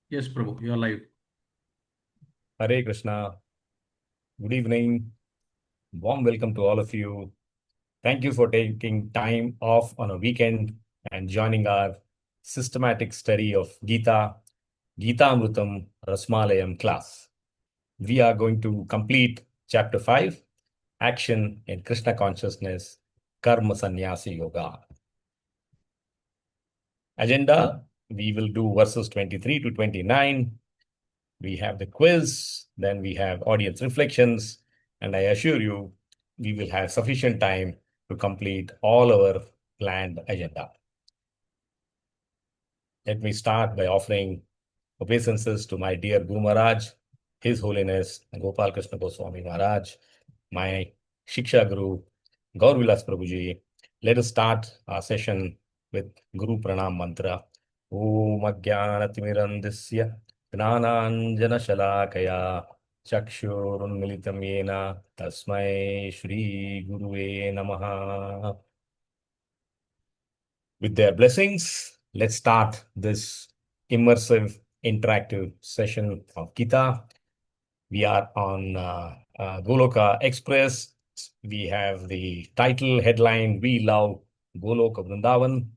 Yes, Prabhu, you are live. Hare Krishna. Good evening. Warm welcome to all of you. Thank you for taking time off on a weekend and joining our systematic study of Gita Amrutam Rasmalayam class. We are going to complete chapter 5, Action in Krishna Consciousness, Karma-Sanyasa Yoga. Agenda, we will do verses 23 to 29. We have the quiz, then we have audience reflections, and I assure you, we will have sufficient time to complete all our planned agenda. Let me start by offering obeisances to my dear Guru Maharaj, His Holiness Gopal Krishna Goswami Maharaj, my Shiksha Guru, Gaur Vilas Prabhuji. Let us start our session with Guru Pranam Mantra. Om Ajnanatimirandasya Gnananjanashalakaya Chakshurunmilitam Yena Tasmai Shri Guruve Namaha. With their blessings, let's start this immersive, interactive session of Gita. We are on Goloka Express. We have the title headline, We Love Goloka Vrindavan.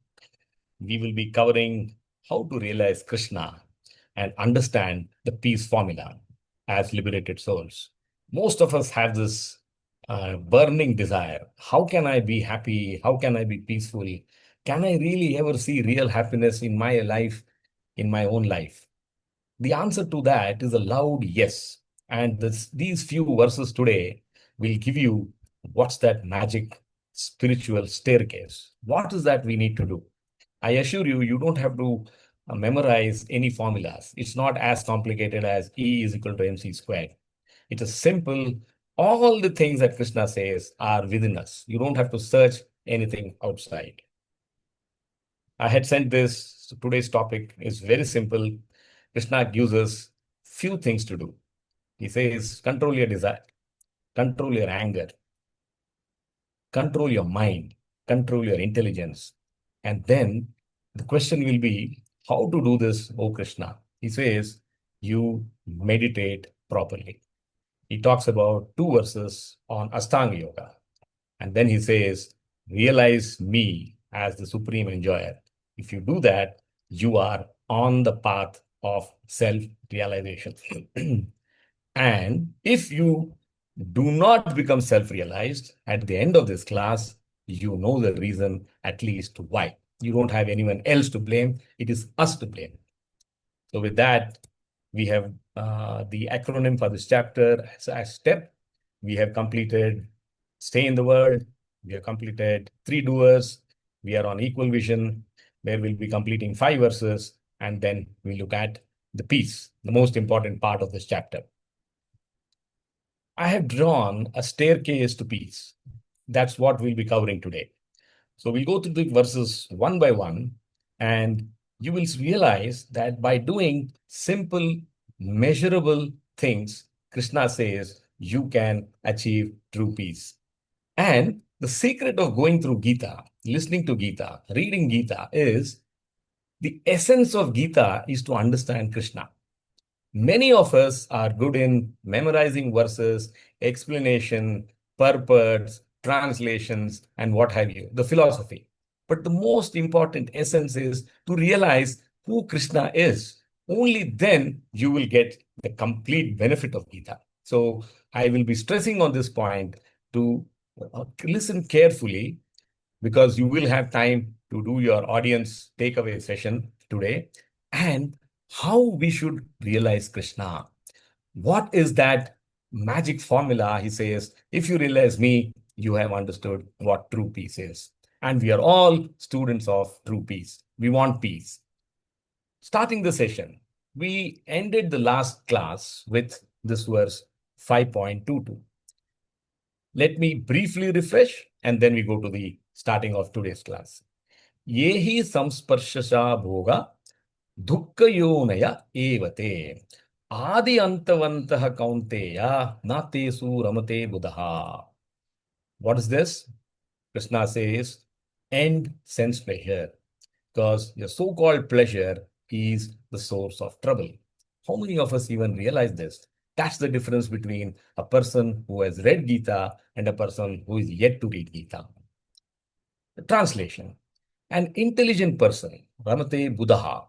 We will be covering how to realize Krishna and understand the peace formula as liberated souls. Most of us have this burning desire. How can I be happy? How can I be peaceful? Can I really ever see real happiness in my life, in my own life? The answer to that is a loud yes. And these few verses today will give you what's that magic spiritual staircase. What is that we need to do? I assure you, you don't have to memorize any formulas. It's not as complicated as E is equal to mc squared. It is simple. All the things that Krishna says are within us. You don't have to search anything outside. I had sent this. So today's topic is very simple. Krishna gives us few things to do. He says, control your desire, control your anger, control your mind, control your intelligence. And then the question will be, how to do this, O Krishna? He says, you meditate properly. He talks about two verses on Astanga Yoga. And then he says, realize me as the supreme enjoyer. If you do that, you are on the path of self realization. And if you do not become self realized at the end of this class, you know the reason at least why. You don't have anyone else to blame, it is us to blame. So, with that, we have the acronym for this chapter as STEP. We have completed Stay in the World. We have completed Three Doers. We are on Equal Vision, where we'll be completing 5 verses. And then we look at the peace, the most important part of this chapter. I have drawn a staircase to peace. That's what we'll be covering today. So we'll go through the verses one by one, and you will realize that by doing simple, measurable things, Krishna says you can achieve true peace. And the secret of going through Gita, listening to Gita, reading Gita is the essence of Gita is to understand Krishna. Many of us are good in memorizing verses, explanation, purports, translations, and what have you, the philosophy. But the most important essence is to realize who Krishna is. Only then you will get the complete benefit of Gita. So I will be stressing on this point to listen carefully because you will have time to do your audience takeaway session today and how we should realize Krishna. What is that magic formula? He says, if you realize me, you have understood what true peace is. And we are all students of true peace. We want peace. Starting the session, we ended the last class with this verse 5.22. Let me briefly refresh and then we go to the starting of today's class. Yehi samsparshasha bhoga dukkayonaya evate adi antavantah kaunteya natesu ramate buddha. What is this? Krishna says, end sense pleasure. Because your so-called pleasure is the source of trouble. How many of us even realize this? That's the difference between a person who has read Gita and a person who is yet to read Gita. Translation. An intelligent person, Ramate Buddha,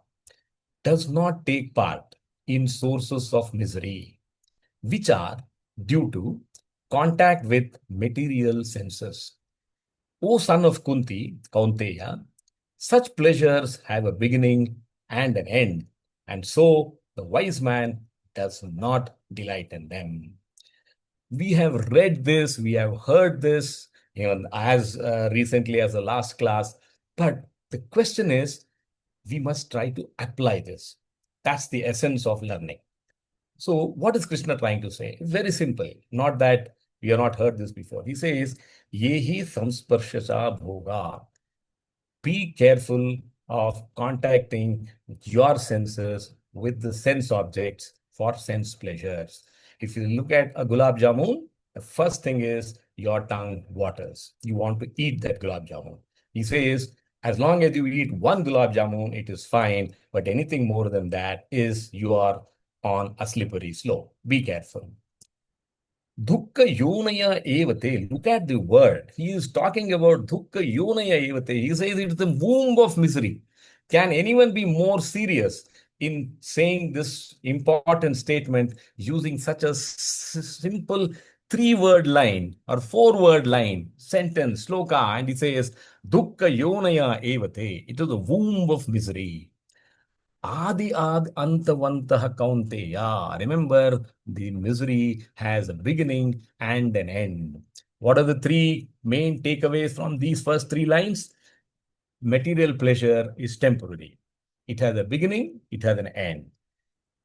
does not take part in sources of misery, which are due to contact with material senses. O son of Kunti, Kaunteya, such pleasures have a beginning and an end, and so the wise man does not delight in them. We have read this, we have heard this, even as recently as the last class, but the question is, we must try to apply this. That's the essence of learning. So, what is Krishna trying to say? It's very simple. Not that we have not heard this before. He says, Yehi samsparshasa bhoga. Be careful of contacting your senses with the sense objects for sense pleasures. If you look at a gulab jamun, the first thing is your tongue waters. You want to eat that gulab jamun. He says, as long as you eat one gulab jamun, it is fine. But anything more than that is you are on a slippery slope. Be careful. Dukkha yonaya evate. Look at the word. He is talking about dukkha yonaya evate. He says it's the womb of misery. Can anyone be more serious in saying this important statement using such a simple three-word line or four-word line, sentence, sloka, and he says, dukkha yonaya evate. It is the womb of misery. Adi ad antavantaha kaunteya. Remember, the misery has a beginning and an end. What are the three main takeaways from these first three lines? Material pleasure is temporary. It has a beginning, it has an end.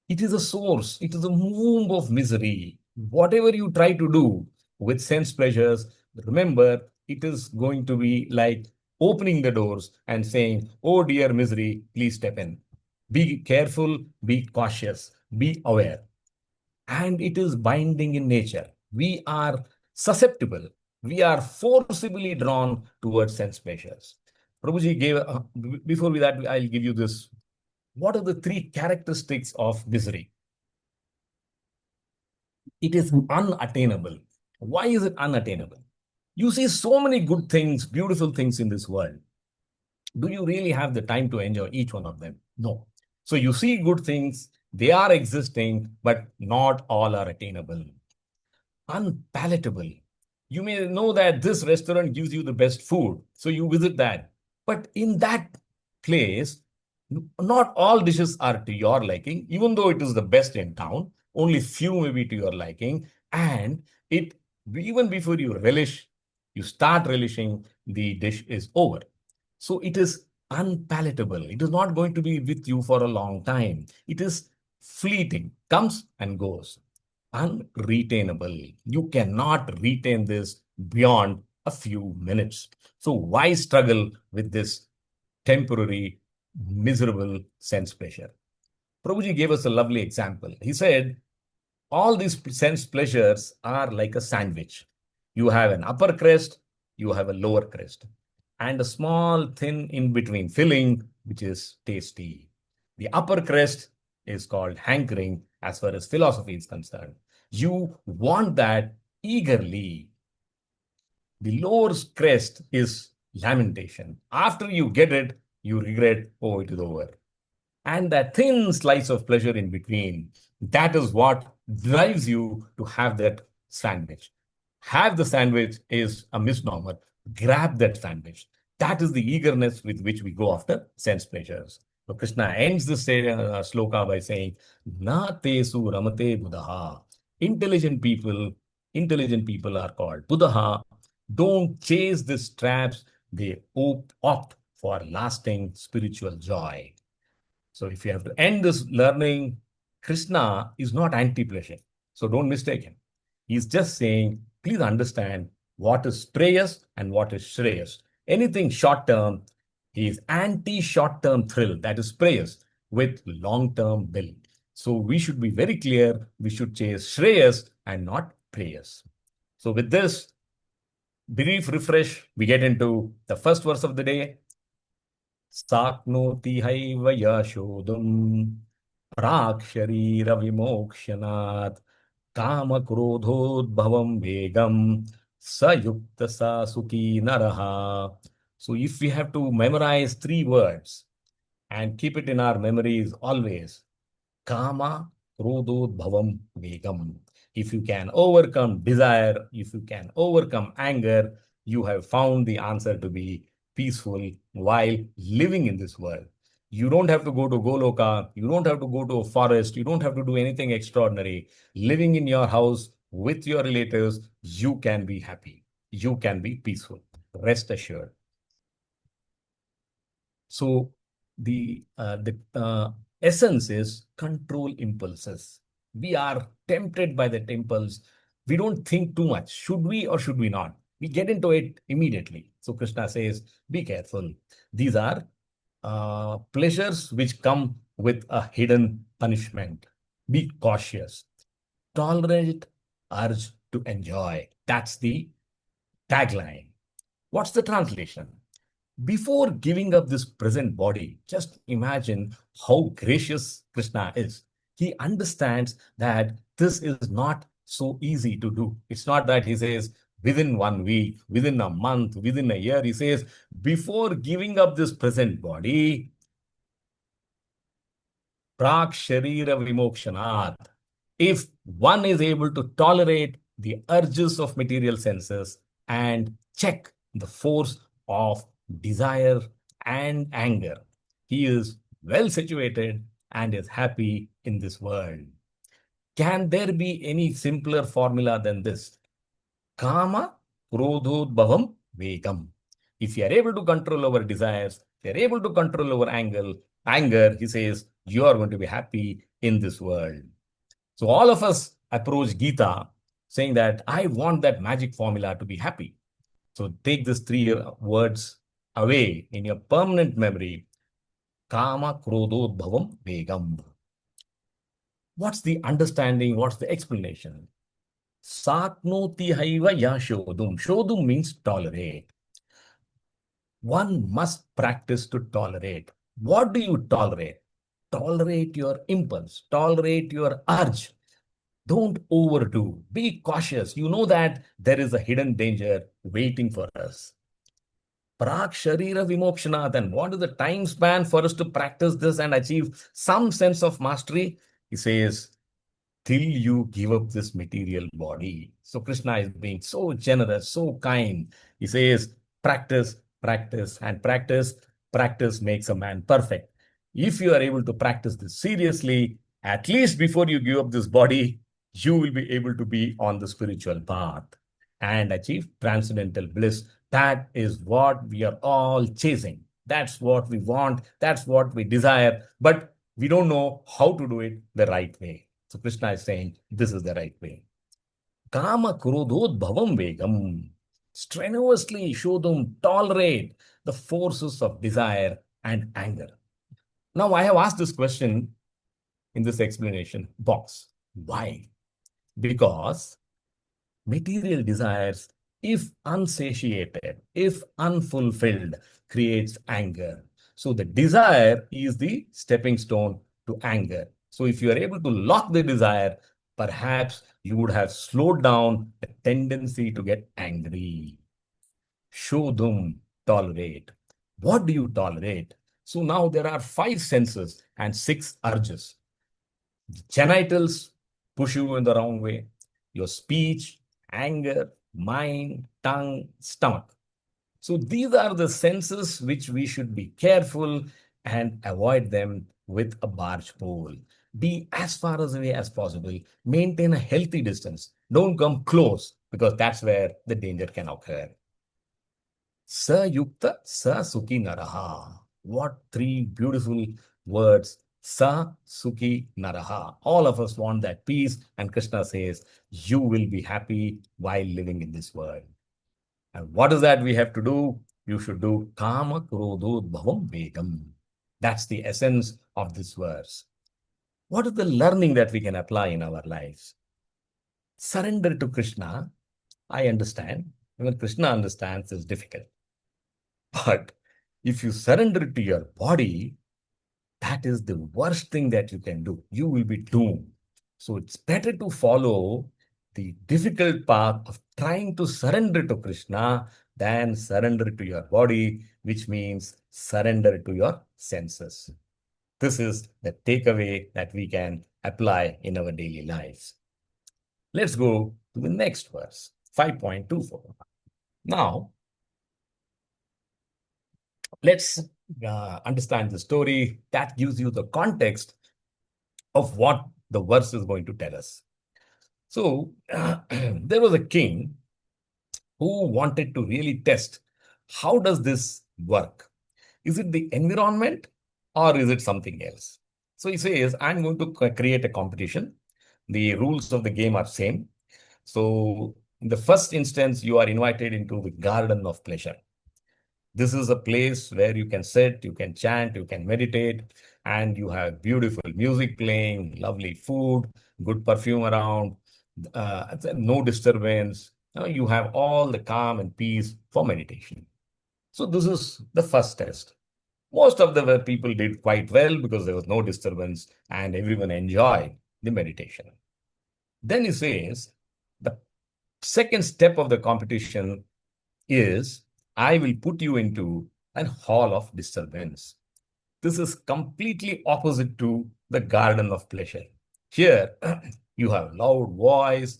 It is a source, it is a womb of misery. Whatever you try to do with sense pleasures, remember, it is going to be like opening the doors and saying, oh dear misery, please step in. Be careful, be cautious, be aware. And it is binding in nature. We are susceptible. We are forcibly drawn towards sense pleasures. Prabhuji gave, before that, I'll give you this. What are the three characteristics of misery? It is unattainable. Why is it unattainable? You see so many good things, beautiful things in this world. Do you really have the time to enjoy each one of them? No. So you see good things, they are existing, but not all are attainable. Unpalatable. You may know that this restaurant gives you the best food, so you visit that. But in that place, not all dishes are to your liking, even though it is the best in town, only few may be to your liking. And it, even before you relish, you start relishing, the dish is over. So it is unpalatable. It is not going to be with you for a long time. It is fleeting, comes and goes. Unretainable. You cannot retain this beyond a few minutes. So why struggle with this temporary, miserable sense pleasure? Prabhuji gave us a lovely example. He said, all these sense pleasures are like a sandwich. You have an upper crust, you have a lower crust, and a small thin in between filling, which is tasty. The upper crust is called hankering as far as philosophy is concerned. You want that eagerly. The lower crest is lamentation. After you get it, you regret, oh, it is over. And that thin slice of pleasure in between, that is what drives you to have that sandwich. Have the sandwich is a misnomer. Grab that sandwich. That is the eagerness with which we go after sense pleasures. So Krishna ends this sloka by saying, Na tesu ramate buddha. Intelligent people are called buddha. Don't chase these traps. They opt for lasting spiritual joy. So if you have to end this learning, Krishna is not anti-pleasure. So don't mistake him. He's just saying, please understand what is preyas and what is shreyas. Anything short-term, he is anti-short-term thrill, that is preyas, with long-term bill. So we should be very clear, we should chase shreyas and not preyas. So with this brief refresh, we get into the first verse of the day. Saknoti haiva yashodum prak sharira vimokshanat kama krodhodbhavam vegam sayukta sa sukhi naraha. So if we have to memorize three words and keep it in our memories always, Kama Krodhodbhavam Vegam. If you can overcome desire, if you can overcome anger, you have found the answer to be peaceful while living in this world. You don't have to go to Goloka, you don't have to go to a forest, you don't have to do anything extraordinary. Living in your house with your relatives, you can be happy. You can be peaceful. Rest assured. So the essence is control impulses. We are tempted by the impulse. We don't think too much. Should we or should we not? We get into it immediately. So Krishna says, be careful. These are pleasures which come with a hidden punishment. Be cautious. Tolerate urge to enjoy. That's the tagline. What's the translation? Before giving up this present body, just imagine how gracious Krishna is. He understands that this is not so easy to do. It's not that he says within 1 week, within a month, within a year. He says, before giving up this present body, prak sharira vimokshanat. If one is able to tolerate the urges of material senses and check the force of desire and anger, he is well situated and is happy in this world. Can there be any simpler formula than this? Kama krodhodbhavam vegam. If you are able to control our desires, if you are able to control our anger, he says, you are going to be happy in this world. So all of us approach Gita saying that I want that magic formula to be happy. So take these three words away in your permanent memory. Kama krodhodbhavam vegam. What's the understanding? What's the explanation? Saknoti haiva yashodum. Shodum means tolerate. One must practice to tolerate. What do you tolerate? Tolerate your impulse, tolerate your urge. Don't overdo. Be cautious. You know that there is a hidden danger waiting for us. Prak Sharira Vimokshana. Then what is the time span for us to practice this and achieve some sense of mastery? He says, till you give up this material body. So Krishna is being so generous, so kind. He says, practice, practice, and practice. Practice makes a man perfect. If you are able to practice this seriously, at least before you give up this body, you will be able to be on the spiritual path and achieve transcendental bliss. That is what we are all chasing. That's what we want. That's what we desire. But we don't know how to do it the right way. So Krishna is saying this is the right way. Kama krodhod bhavam vegam. Strenuously show them, tolerate the forces of desire and anger. Now, I have asked this question in this explanation box. Why? Because material desires, if unsatiated, if unfulfilled, creates anger. So the desire is the stepping stone to anger. So if you are able to lock the desire, perhaps you would have slowed down the tendency to get angry. Shodhum, tolerate. What do you tolerate? So now there are 5 senses and 6 urges. Genitals push you in the wrong way. Your speech, anger, mind, tongue, stomach. So these are the senses which we should be careful and avoid them with a barge pole. Be as far away as possible. Maintain a healthy distance. Don't come close because that's where the danger can occur. Sayukta sa sukhi naraha. What 3 beautiful words. Sa sukhi naraha. All of us want that peace, and Krishna says, you will be happy while living in this world. And what is that we have to do? You should do kama krodhod bhavam vegam. That's the essence of this verse. What is the learning that we can apply in our lives? Surrender to Krishna. I understand. Even Krishna understands is difficult. But If you surrender to your body, that is the worst thing that you can do. You will be doomed. So it's better to follow the difficult path of trying to surrender to Krishna than surrender to your body, which means surrender to your senses. This is the takeaway that we can apply in our daily lives. Let's go to the next verse, 5.24. Now, let's understand the story that gives you the context of what the verse is going to tell us. So, there was a king who wanted to really test how does this work? Is it the environment or is it something else? So he says, I'm going to create a competition. The rules of the game are same. So in the first instance, you are invited into the garden of pleasure. This is a place where you can sit, you can chant, you can meditate, and you have beautiful music playing, lovely food, good perfume around, no disturbance. You have all the calm and peace for meditation. So this is the first test. Most of the people did quite well because there was no disturbance and everyone enjoyed the meditation. Then he says, the second step of the competition is I will put you into a hall of disturbance. This is completely opposite to the garden of pleasure. Here, you have loud voice,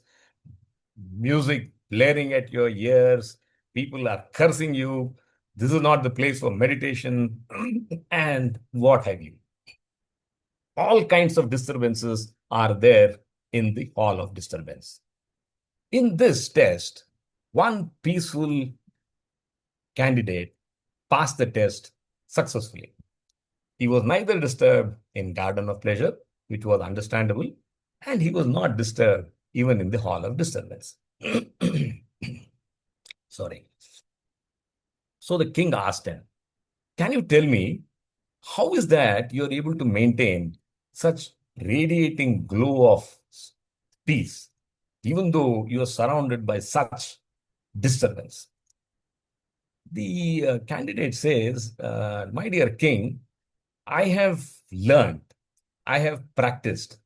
music blaring at your ears, people are cursing you. This is not the place for meditation, and what have you. All kinds of disturbances are there in the hall of disturbance. In this test, one peaceful candidate passed the test successfully. He was neither disturbed in garden of pleasure, which was understandable, and he was not disturbed even in the hall of disturbance. Sorry. So the king asked him, can you tell me how is that you're able to maintain such radiating glow of peace, even though you are surrounded by such disturbance? The candidate says, my dear king, I have learned, I have practiced,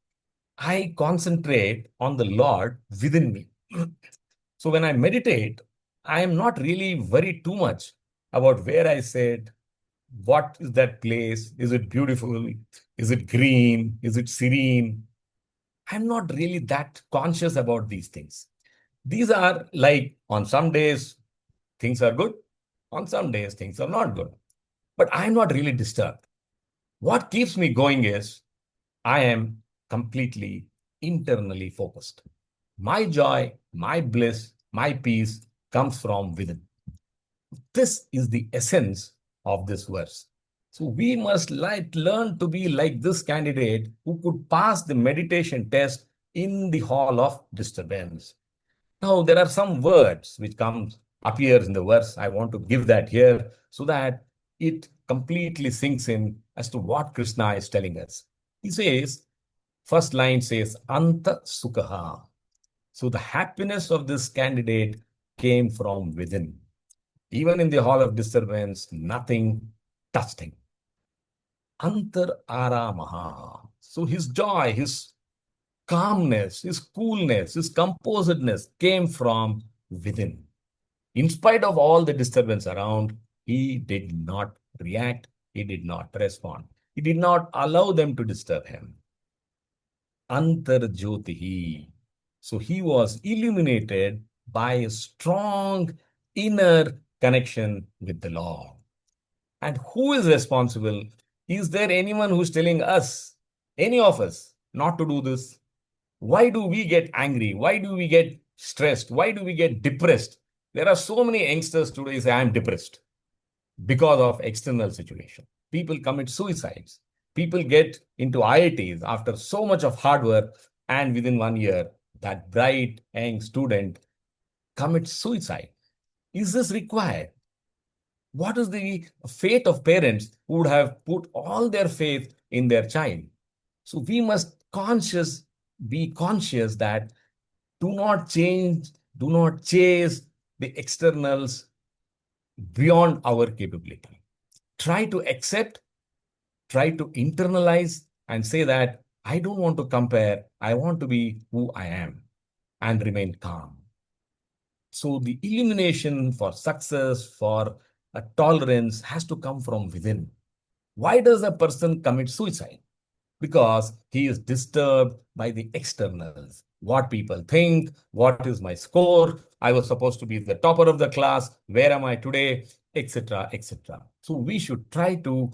I concentrate on the Lord within me. So when I meditate, I am not really worried too much about where I sit, what is that place, is it beautiful, is it green, is it serene. I'm not really that conscious about these things. These are like on some days, things are good, on some days, things are not good. But I'm not really disturbed. What keeps me going is I am completely internally focused. My joy, my bliss, my peace comes from within. This is the essence of this verse. So we must learn to be like this candidate who could pass the meditation test in the hall of disturbance. Now there are some words which appears in the verse. I want to give that here so that it completely sinks in as to what Krishna is telling us. He says, first line says, Anta Sukha. So the happiness of this candidate came from within. Even in the hall of disturbance, nothing touched him. Antar Aramaha. So his joy, his calmness, his coolness, his composedness came from within. In spite of all the disturbance around, he did not react, he did not respond. He did not allow them to disturb him. Antar Jyotihi. So he was illuminated by a strong inner connection with the Lord. And who is responsible? Is there anyone who's telling us, any of us, not to do this? Why do we get angry? Why do we get stressed? Why do we get depressed? There are so many youngsters today say, I'm depressed because of external situation. People commit suicides. People get into IITs after so much of hard work, and within 1 year, that bright young student commits suicide. Is this required? What is the fate of parents who would have put all their faith in their child? So we must be conscious that do not change, do not chase the externals beyond our capability. Try to accept, try to internalize and say that I don't want to compare. I want to be who I am and remain calm. So the illumination for success, for a tolerance has to come from within. Why does a person commit suicide? Because he is disturbed by the externals. What people think, what is my score? I was supposed to be the topper of the class. Where am I today? Etc. etc. So we should try to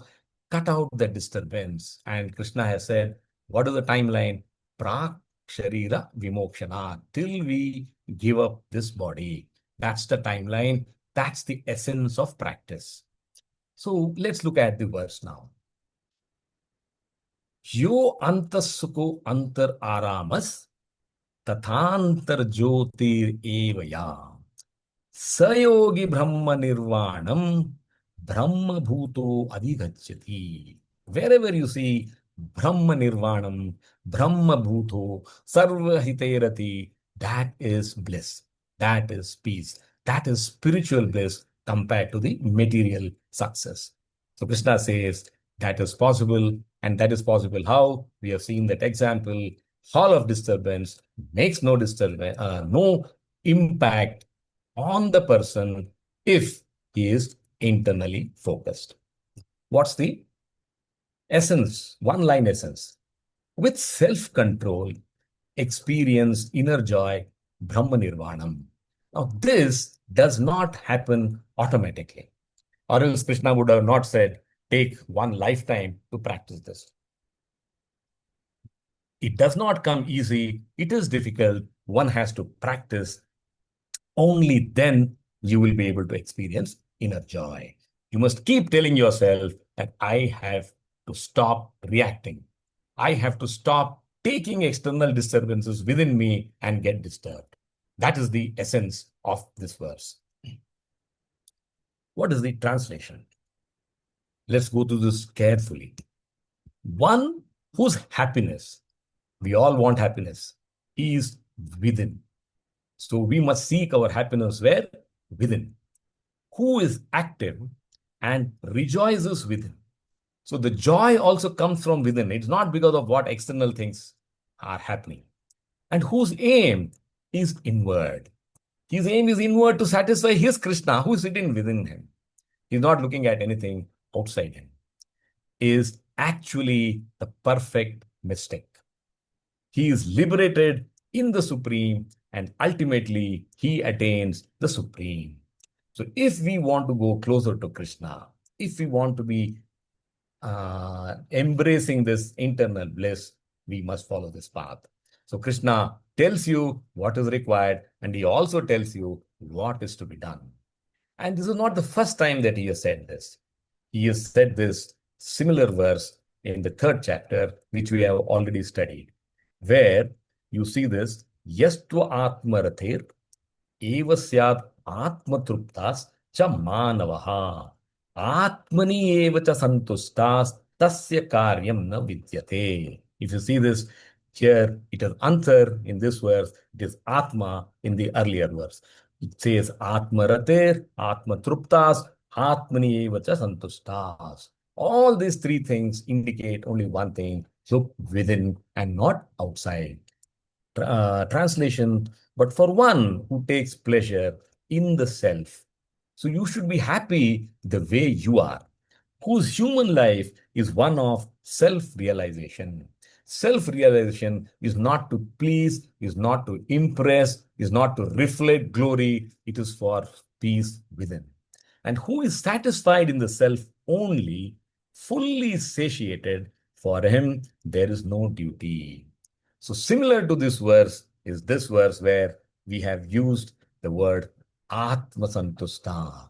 cut out the disturbance. And Krishna has said, what is the timeline? Prak Sharira Vimokshana, till we give up this body. That's the timeline. That's the essence of practice. So let's look at the verse now. Yo antassuko antar aramas tathantar jyotir evaya sayogi brahma nirvanam brahma bhuto adhigachyati. Wherever you see brahma nirvanam, brahma bhuto, sarva hiterati, that is bliss, that is peace, that is spiritual bliss compared to the material success. So Krishna says that is possible, and that is possible how? We have seen that example. Hall of disturbance makes no disturbance, no impact on the person if he is internally focused. What's the essence? One line essence. With self-control, experience inner joy, Brahma Nirvanam. Now, this does not happen automatically. Or else Krishna would have not said, take one lifetime to practice this. It does not come easy. It is difficult. One has to practice. Only then you will be able to experience inner joy. You must keep telling yourself that I have to stop reacting. I have to stop taking external disturbances within me and get disturbed. That is the essence of this verse. What is the translation? Let's go to this carefully. One whose happiness, we all want happiness, is within. So we must seek our happiness where? Within. Who is active and rejoices within. So the joy also comes from within. It's not because of what external things are happening. And whose aim is inward. His aim is inward to satisfy his Krishna who is sitting within him. He's not looking at anything outside him. Is actually the perfect mystic. He is liberated in the Supreme and ultimately he attains the Supreme. So if we want to go closer to Krishna, if we want to be embracing this internal bliss, we must follow this path. So Krishna tells you what is required and he also tells you what is to be done. And this is not the first time that he has said this. He has said this similar verse in the 3rd chapter, which we have already studied, where you see this, Yastva Atmarathir Evasyad Atmatruptas cha manavaha Atmani eva cha santustas tasya karyam na vidyate. If you see this here, it is Antar in this verse, it is Atma in the earlier verse. It says Atmaratir, Atmatruptas, Atmani eva cha santustas. All these three things indicate only one thing, look within and not outside. Translation, but for one who takes pleasure in the self. So you should be happy the way you are, whose human life is one of self-realization. Self-realization is not to please, is not to impress, is not to reflect glory. It is for peace within. And who is satisfied in the self only, fully satiated, for him there is no duty. So similar to this verse is this verse where we have used the word Atma Santusta,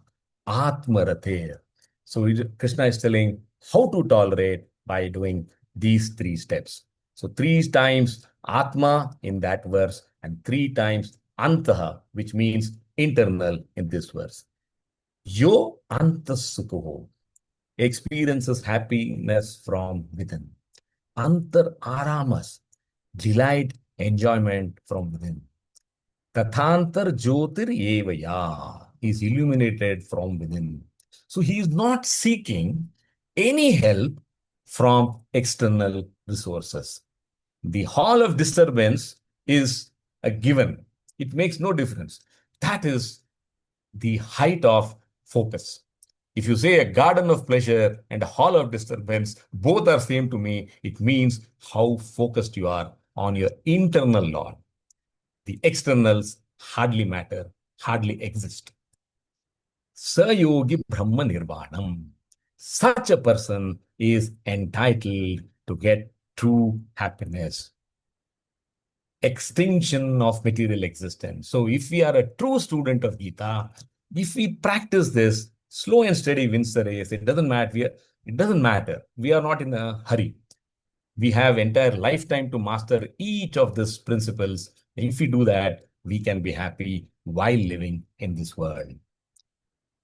Atma Ratir. So Krishna is telling how to tolerate by doing these 3 steps. So 3 times Atma in that verse and 3 times Antaha, which means internal in this verse. Yo Antasukho experiences happiness from within. Antar Aramas, delight, enjoyment from within. Tathantar Jyotir Evaya is illuminated from within. So he is not seeking any help from external resources. The hall of disturbance is a given. It makes no difference. That is the height of focus. If you say a garden of pleasure and a hall of disturbance, both are same to me, it means how focused you are on your internal Lord. The externals hardly matter, hardly exist. Sayogi Brahma Nirvanam. Such a person is entitled to get true happiness, extinction of material existence. So if we are a true student of Gita, if we practice this, slow and steady wins the race. It doesn't matter. It doesn't matter. We are not in a hurry. We have entire lifetime to master each of these principles. If we do that, we can be happy while living in this world.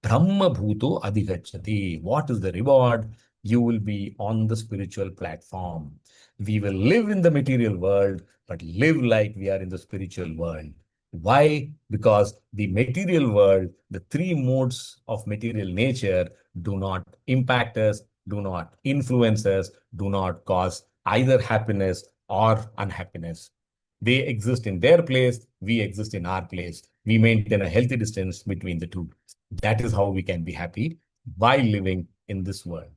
Brahma Bhuto Adhigachati. What is the reward? You will be on the spiritual platform. We will live in the material world, but live like we are in the spiritual world. Why? Because the material world, the three modes of material nature, do not impact us, do not influence us, do not cause either happiness or unhappiness. They exist in their place, we exist in our place. We maintain a healthy distance between the two. That is how we can be happy while living in this world.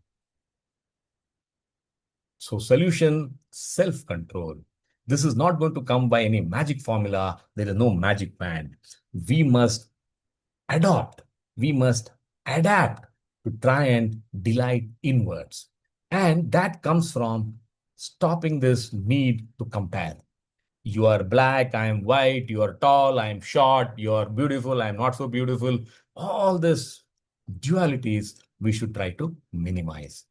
So, solution self control. This is not going to come by any magic formula. There is no magic band. We must adopt, we must adapt to try and delight inwards. And that comes from stopping this need to compare. You are black, I am white, you are tall, I am short, you are beautiful, I am not so beautiful. All these dualities we should try to minimize.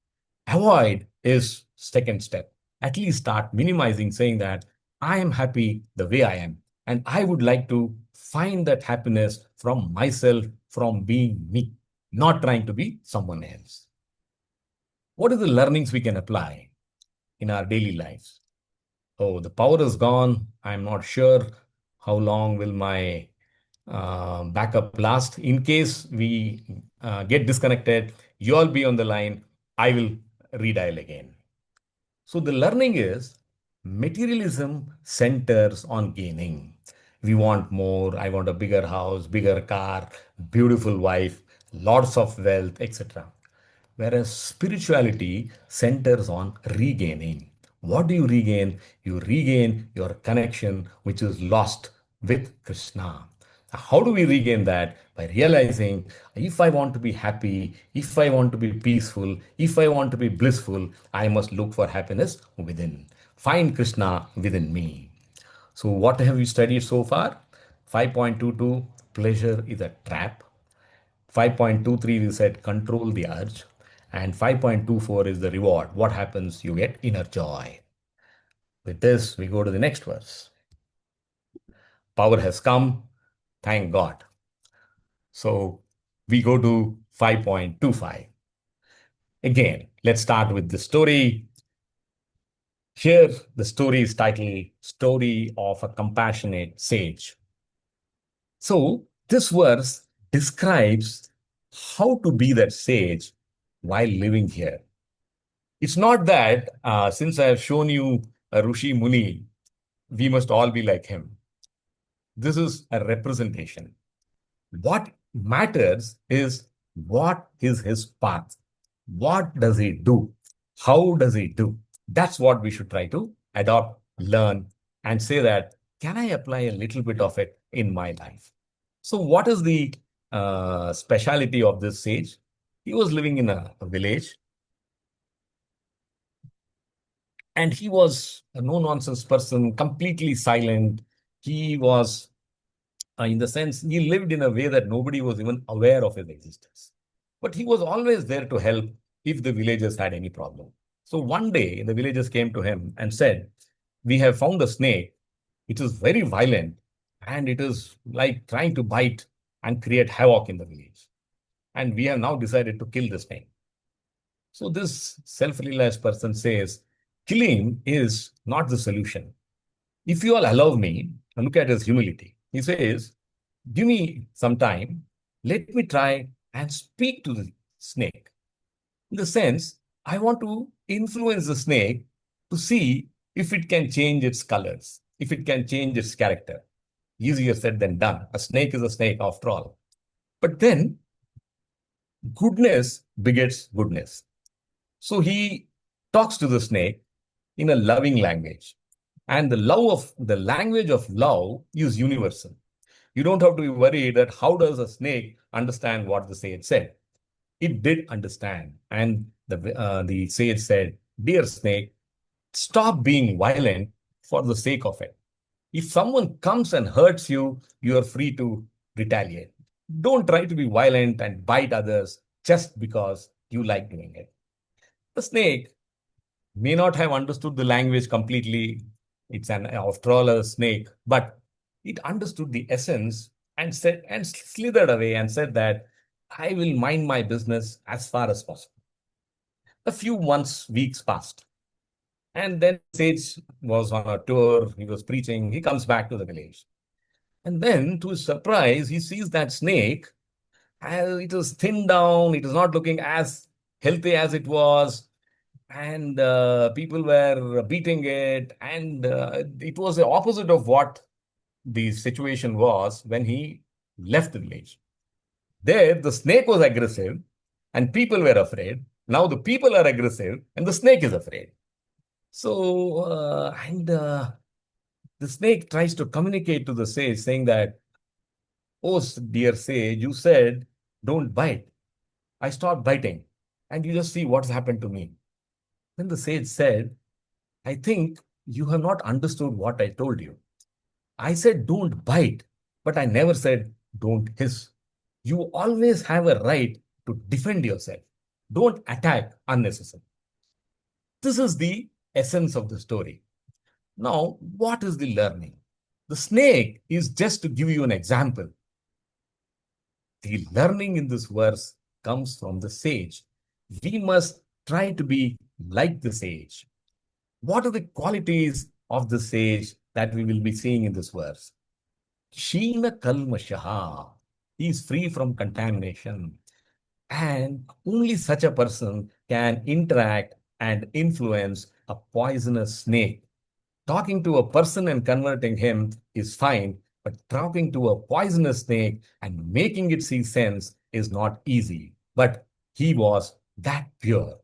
Avoid is second step. At least start minimizing, saying that I am happy the way I am. And I would like to find that happiness from myself, from being me, not trying to be someone else. What are the learnings we can apply in our daily lives? Oh, the power is gone. I'm not sure how long will my backup last. In case we get disconnected, you all be on the line. I will redial again. So the learning is materialism centers on gaining. We want more. I want a bigger house, bigger car, beautiful wife, lots of wealth, etc. Whereas spirituality centers on regaining. What do you regain? You regain your connection, which is lost with Krishna. How do we regain that? By realizing if I want to be happy, if I want to be peaceful, if I want to be blissful, I must look for happiness within. Find Krishna within me. So, what have we studied so far? 5.22 pleasure is a trap. 5.23 we said control the urge. And 5.24 is the reward. What happens? You get inner joy. With this, we go to the next verse. Power has come. Thank God. So we go to 5.25. Again, let's start with the story. Here, the story is titled Story of a Compassionate Sage. So this verse describes how to be that sage while living here. It's not that since I have shown you a Rishi Muni, we must all be like him. This is a representation. What matters is what is his path? What does he do? How does he do? That's what we should try to adopt, learn, and say that, can I apply a little bit of it in my life? So, what is the speciality of this sage? He was living in a village and he was a no nonsense person, completely silent. He was, in the sense, he lived in a way that nobody was even aware of his existence. But he was always there to help if the villagers had any problem. So one day, the villagers came to him and said, we have found a snake. It is very violent and it is like trying to bite and create havoc in the village. And we have now decided to kill the snake. So this self-realized person says, killing is not the solution. If you all allow me, and look at his humility. He says, give me some time. Let me try and speak to the snake. In the sense, I want to influence the snake to see if it can change its colors, if it can change its character. Easier said than done. A snake is a snake after all. But then goodness begets goodness. So he talks to the snake in a loving language. And the language of love is universal. You don't have to be worried that how does a snake understand what the sage said. It did understand. And the sage said, "Dear snake, stop being violent for the sake of it. If someone comes and hurts you, you are free to retaliate. Don't try to be violent and bite others just because you like doing it." The snake may not have understood the language completely. It's an after all a snake, but it understood the essence and said and slithered away and said that I will mind my business as far as possible. A few months, weeks passed. And then Sage was on a tour, he was preaching, he comes back to the village. And then, to his surprise, he sees that snake. It was thinned down, it is not looking as healthy as it was. And people were beating it. And it was the opposite of what the situation was when he left the village. There, the snake was aggressive and people were afraid. Now the people are aggressive and the snake is afraid. So, the snake tries to communicate to the sage, saying that, "Oh, dear sage, you said don't bite. I stopped biting, and you just see what's happened to me." Then the sage said, "I think you have not understood what I told you. I said don't bite, but I never said don't hiss. You always have a right to defend yourself. Don't attack unnecessarily." This is the essence of the story. Now, what is the learning? The snake is just to give you an example. The learning in this verse comes from the sage. We must try to be like the sage. What are the qualities of the sage that we will be seeing in this verse? Sheena kalmashaha. He is free from contamination. And only such a person can interact and influence a poisonous snake. Talking to a person and converting him is fine, but talking to a poisonous snake and making it see sense is not easy. But he was that pure.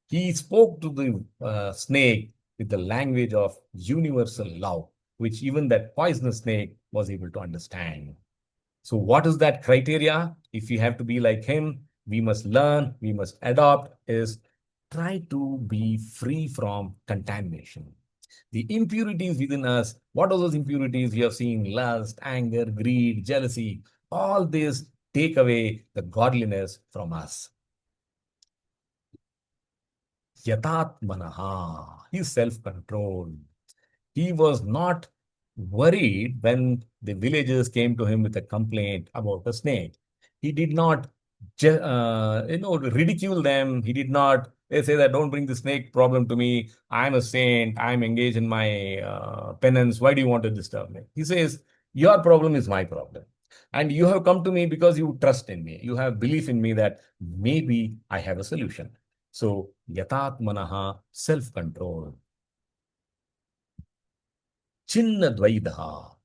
He spoke to the snake with the language of universal love, which even that poisonous snake was able to understand. So, what is that criteria? If we have to be like him, we must learn, we must adopt, is try to be free from contamination. The impurities within us, what are those impurities? We have seen lust, anger, greed, jealousy. All this take away the godliness from us. Yatatmanaha, his self-control. He was not worried when the villagers came to him with a complaint about a snake. He did not, ridicule them. He did not say that don't bring the snake problem to me. I'm a saint. I'm engaged in my penance. Why do you want to disturb me? He says, your problem is my problem. And you have come to me because you trust in me. You have belief in me that maybe I have a solution. So, yatatmanaha, self-control. Chinna dvaidaha.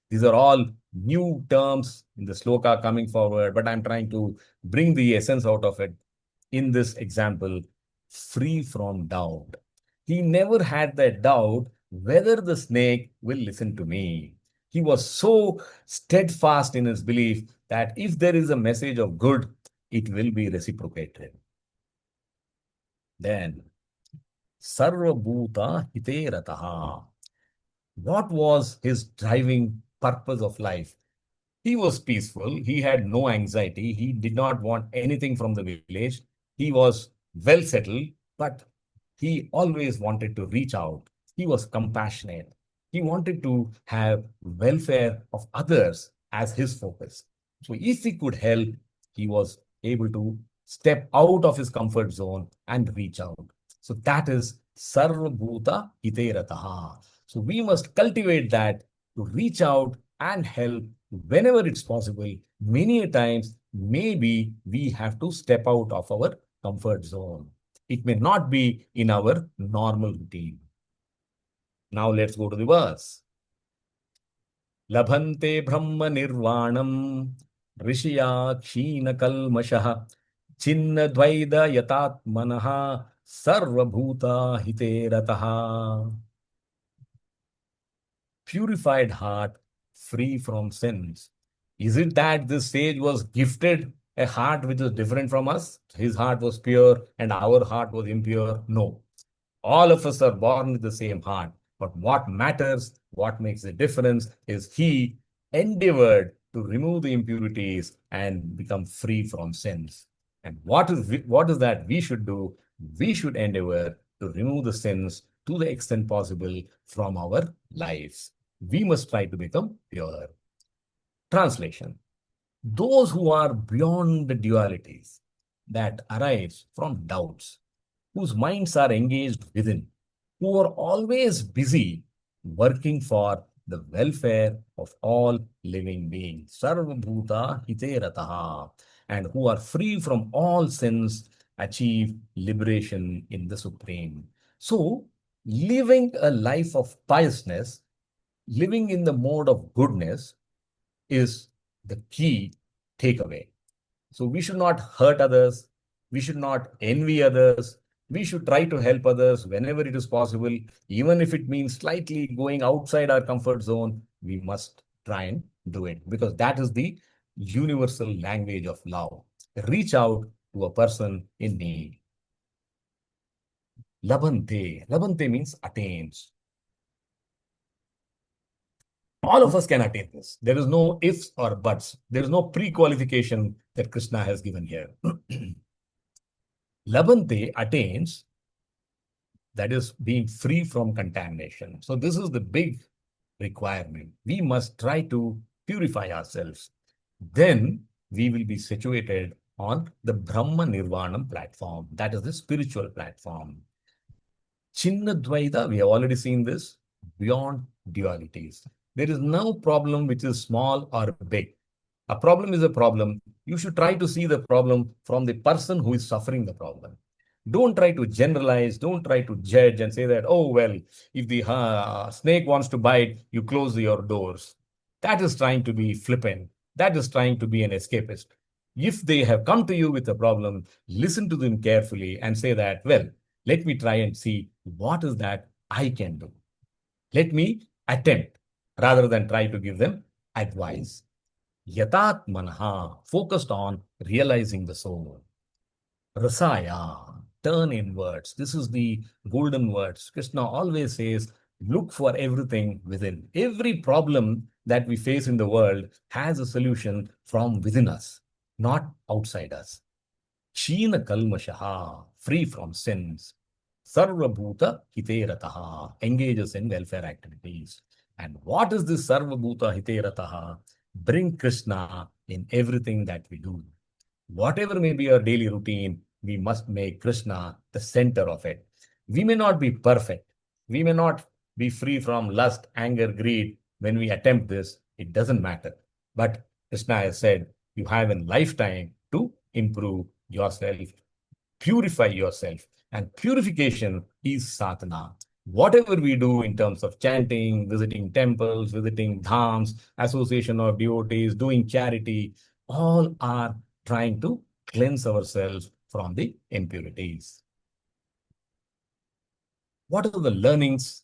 These are all new terms in the sloka coming forward, but I'm trying to bring the essence out of it in this example, free from doubt. He never had that doubt whether the snake will listen to me. He was so steadfast in his belief that if there is a message of good, it will be reciprocated. Then, sarva bhuta hite rataha. What was his driving purpose of life? He was peaceful. He had no anxiety. He did not want anything from the village. He was well settled, but he always wanted to reach out. He was compassionate. He wanted to have welfare of others as his focus. So if he could help, he was able to step out of his comfort zone and reach out. So that is Sarva Bhuta Hite Rataha. So we must cultivate that to reach out and help whenever it's possible. Many a times, maybe we have to step out of our comfort zone. It may not be in our normal routine. Now let's go to the verse. Labhante Brahma Nirvanam Rishya Kshina Kalmashaha Chinna Dvaida Yatatmanaha Sarvabhuta Hiterataha. Purified heart, free from sins. Is it that this sage was gifted a heart which is different from us? His heart was pure and our heart was impure? No. All of us are born with the same heart. But what matters, what makes the difference is he endeavored to remove the impurities and become free from sins. And what is that we should do? We should endeavor to remove the sins to the extent possible from our lives. We must try to become pure. Translation. Those who are beyond the dualities that arise from doubts, whose minds are engaged within, who are always busy working for the welfare of all living beings, Sarvabhuta Hiterataha, and who are free from all sins, achieve liberation in the Supreme. So, living a life of piousness, living in the mode of goodness, is the key takeaway. So we should not hurt others. We should not envy others. We should try to help others whenever it is possible. Even if it means slightly going outside our comfort zone, we must try and do it because that is the universal language of love. Reach out to a person in need. Labhante. Labhante means attains. All of us can attain this. There is no ifs or buts. There is no pre-qualification that Krishna has given here. Labhante attains, that is being free from contamination. So this is the big requirement. We must try to purify ourselves. Then we will be situated on the Brahma Nirvanam platform. That is the spiritual platform. Chinna Dvaita, we have already seen this, beyond dualities. There is no problem which is small or big. A problem is a problem. You should try to see the problem from the person who is suffering the problem. Don't try to generalize. Don't try to judge and say that, oh, well, if the snake wants to bite, you close your doors. That is trying to be flippant. That is trying to be an escapist. If they have come to you with a problem, listen to them carefully and say that, well, let me try and see what is that I can do. Let me attempt rather than try to give them advice. Yatat manha, focused on realizing the soul. Rasaya, turn inwards. This is the golden words. Krishna always says, look for everything within. Every problem that we face in the world has a solution from within us, not outside us. Kshina kalmashaha, free from sins. Sarvabhuta hiterataha, engages in welfare activities. And what is this Sarvabhuta hiterataha? Bring Krishna in everything that we do. Whatever may be our daily routine, we must make Krishna the center of it. We may not be perfect. We may not be free from lust, anger, greed. When we attempt this, it doesn't matter. But Krishna has said, you have a lifetime to improve yourself, purify yourself. And purification is sadhana. Whatever we do in terms of chanting, visiting temples, visiting dhams, association of devotees, doing charity, all are trying to cleanse ourselves from the impurities. What are the learnings?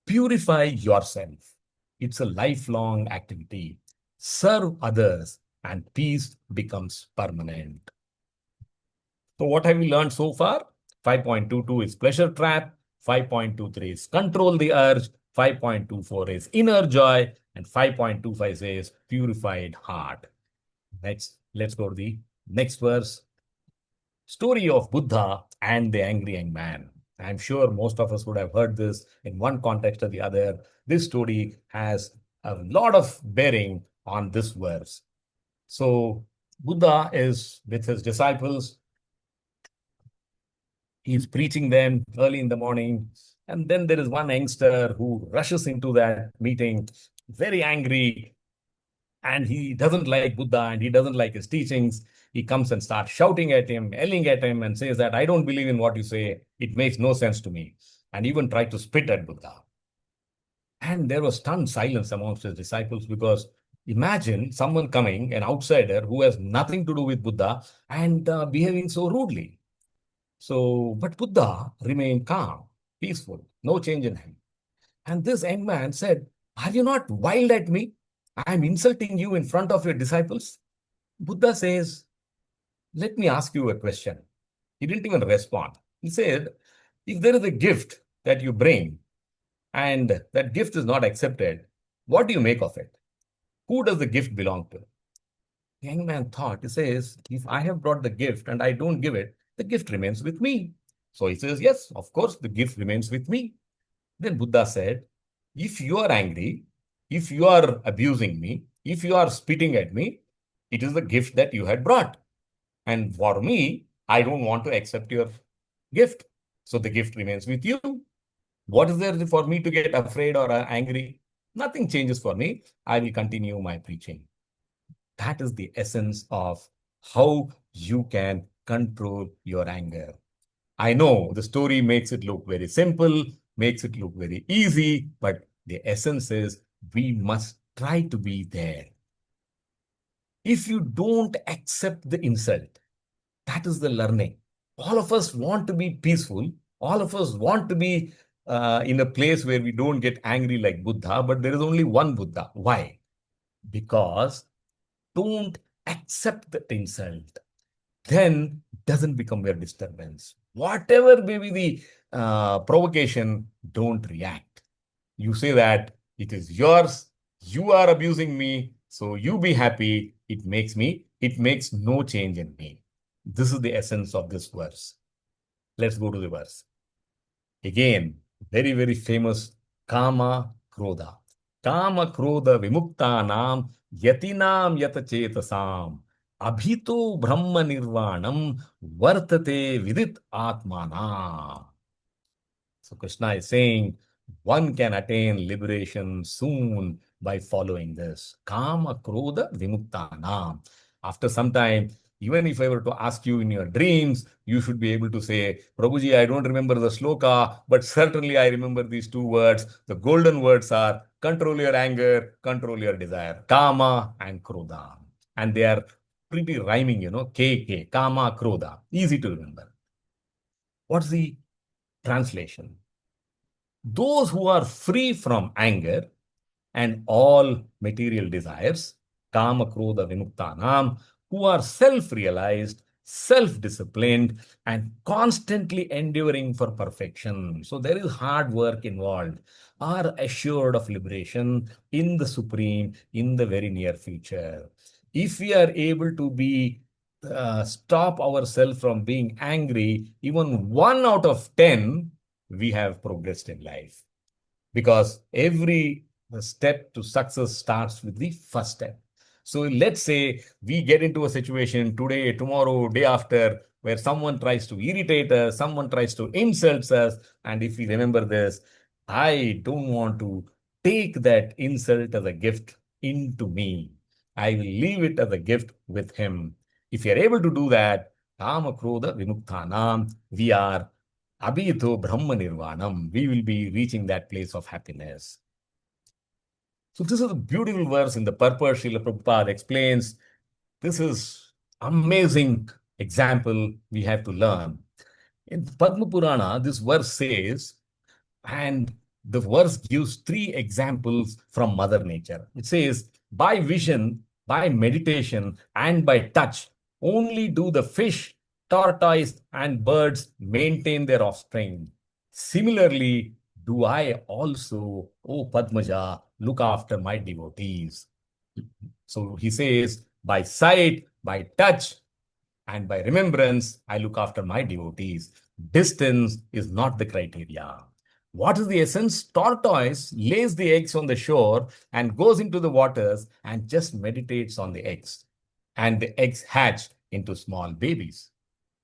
Purify yourself. It's a lifelong activity. Serve others and peace becomes permanent. So what have we learned so far? 5.22 is pleasure trap. 5.23 is control the urge. 5.24 is inner joy. And 5.25 says purified heart. Let's go to the next verse. Story of Buddha and the angry young man. I'm sure most of us would have heard this in one context or the other. This story has a lot of bearing on this verse. So Buddha is with his disciples. He's preaching them early in the morning. And then there is one youngster who rushes into that meeting very angry, and he doesn't like Buddha and he doesn't like his teachings. He comes and starts shouting at him, yelling at him, and says that I don't believe in what you say. It makes no sense to me. And even tried to spit at Buddha. And there was stunned silence amongst his disciples because imagine someone coming, an outsider who has nothing to do with Buddha, and behaving so rudely. So, but Buddha remained calm, peaceful, no change in him. And this young man said, are you not wild at me? I am insulting you in front of your disciples. Buddha says, let me ask you a question. He didn't even respond. He said, if there is a gift that you bring and that gift is not accepted, what do you make of it? Who does the gift belong to? The young man thought, he says, if I have brought the gift and I don't give it, the gift remains with me. So he says, yes, of course, the gift remains with me. Then Buddha said, if you are angry, if you are abusing me, if you are spitting at me, it is the gift that you had brought. And for me, I don't want to accept your gift. So the gift remains with you. What is there for me to get afraid or angry? Nothing changes for me. I will continue my preaching. That is the essence of how you can control your anger. I know the story makes it look very simple, makes it look very easy, but the essence is we must try to be there. If you don't accept the insult, that is the learning. All of us want to be peaceful. All of us want to be in a place where we don't get angry like Buddha, but there is only one Buddha. Why? Because don't accept that insult. Then doesn't become your disturbance. Whatever may be the provocation, don't react. You say that it is yours, you are abusing me, so you be happy. It makes no change in me. This is the essence of this verse. Let's go to the verse. Again, very, very famous Kama Krodha. Kama Krodha Vimuktanam Yatinam Yatachetasam Abhito Brahma Nirvanam Vartate Vidit Atmanam. So Krishna is saying one can attain liberation soon by following this. Kama Krodha Vimuktanam. After some time, even if I were to ask you in your dreams, you should be able to say, Prabhuji, I don't remember the sloka, but certainly I remember these two words. The golden words are control your anger, control your desire. Kama and Krodha. And they are pretty rhyming, KK, Kama, Krodha. Easy to remember. What's the translation? Those who are free from anger and all material desires, Kama, Krodha, Vimuktanam, who are self-realized, self-disciplined, and constantly enduring for perfection. So there is hard work involved, are assured of liberation in the Supreme in the very near future. If we are able to be stop ourselves from being angry, even 1 out of 10, we have progressed in life. Because every step to success starts with the first step. So let's say we get into a situation today, tomorrow, day after, where someone tries to irritate us, someone tries to insult us. And if we remember this, I don't want to take that insult as a gift into me. I will leave it as a gift with him. If you are able to do that, Kama Krodha Vimukthanam, we are Abhito Brahma Nirvanam. We will be reaching that place of happiness. So this is a beautiful verse in the purport. Srila Prabhupada explains. This is amazing example we have to learn. In Padma Purana, this verse says, and the verse gives 3 examples from Mother Nature. It says, by vision, by meditation, and by touch, only do the fish, tortoise, and birds maintain their offspring. Similarly, do I also, O Padmaja, look after my devotees. So he says, by sight, by touch, and by remembrance, I look after my devotees. Distance is not the criteria. What is the essence? Tortoise lays the eggs on the shore and goes into the waters and just meditates on the eggs. And the eggs hatch into small babies.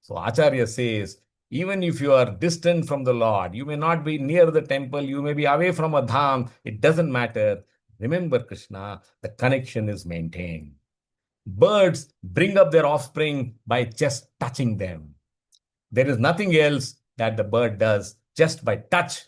So Acharya says, even if you are distant from the Lord, you may not be near the temple, you may be away from a dham, it doesn't matter. remember Krishna, the connection is maintained. Birds bring up their offspring by just touching them. There is nothing else that the bird does just by touch.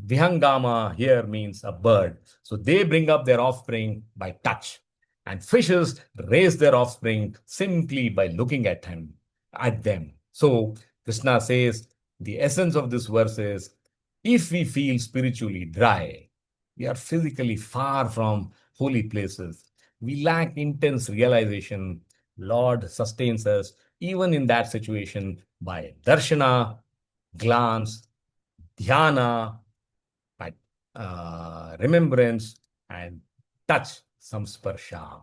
Vihangama here means a bird. So they bring up their offspring by touch. And fishes raise their offspring simply by looking at them. So Krishna says the essence of this verse is if we feel spiritually dry, we are physically far from holy places, we lack intense realization, Lord sustains us even in that situation by darshana, glance, dhyana, by remembrance, and touch, samsparsha.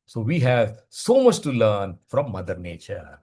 So we have so much to learn from Mother Nature.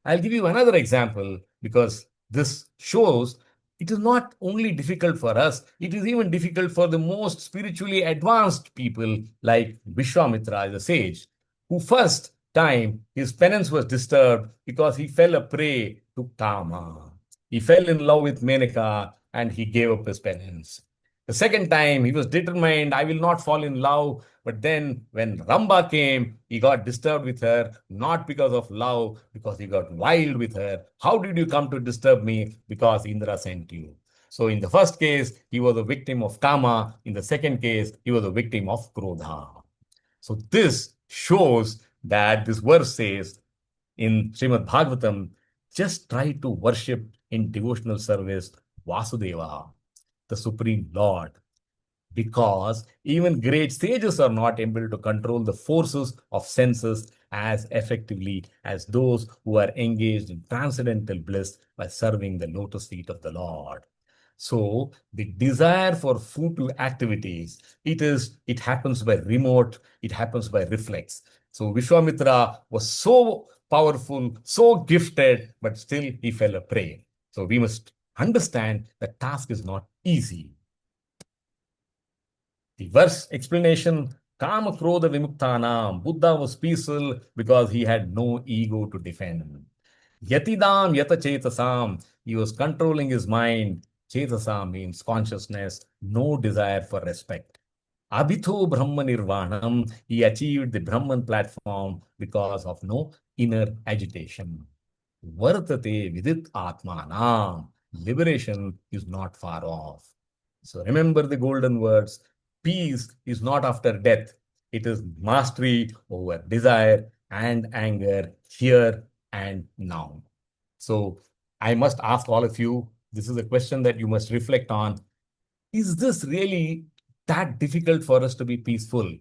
I'll give you another example because this shows it is not only difficult for us, it is even difficult for the most spiritually advanced people like Vishwamitra, the sage, who first time his penance was disturbed because he fell a prey to Kama. He fell in love with Menaka and he gave up his penance. The second time, he was determined, I will not fall in love. But then, when Ramba came, he got disturbed with her, not because of love, because he got wild with her. How did you come to disturb me? Because Indra sent you. So, in the first case, he was a victim of Kama. In the second case, he was a victim of Krodha. So, this shows that this verse says in Srimad Bhagavatam, just try to worship in devotional service Vasudeva, the Supreme Lord, because even great sages are not able to control the forces of senses as effectively as those who are engaged in transcendental bliss by serving the lotus feet of the Lord. So the desire for fruitful activities, it happens by remote, it happens by reflex. So Vishwamitra was so powerful, so gifted, but still he fell a prey. So we must understand the task is not easy. The verse explanation, Kama Krodha Vimuktanam, Buddha was peaceful because he had no ego to defend. Yatidam Yata Chetasam, he was controlling his mind. Chetasam means consciousness, no desire for respect. Abhito Brahma Nirvanam, he achieved the Brahman platform because of no inner agitation. Vartate Vidit Atmanam, liberation is not far off. So remember the golden words, peace is not after death. It is mastery over desire and anger here and now. So I must ask all of you, this is a question that you must reflect on. Is this really that difficult for us to be peaceful?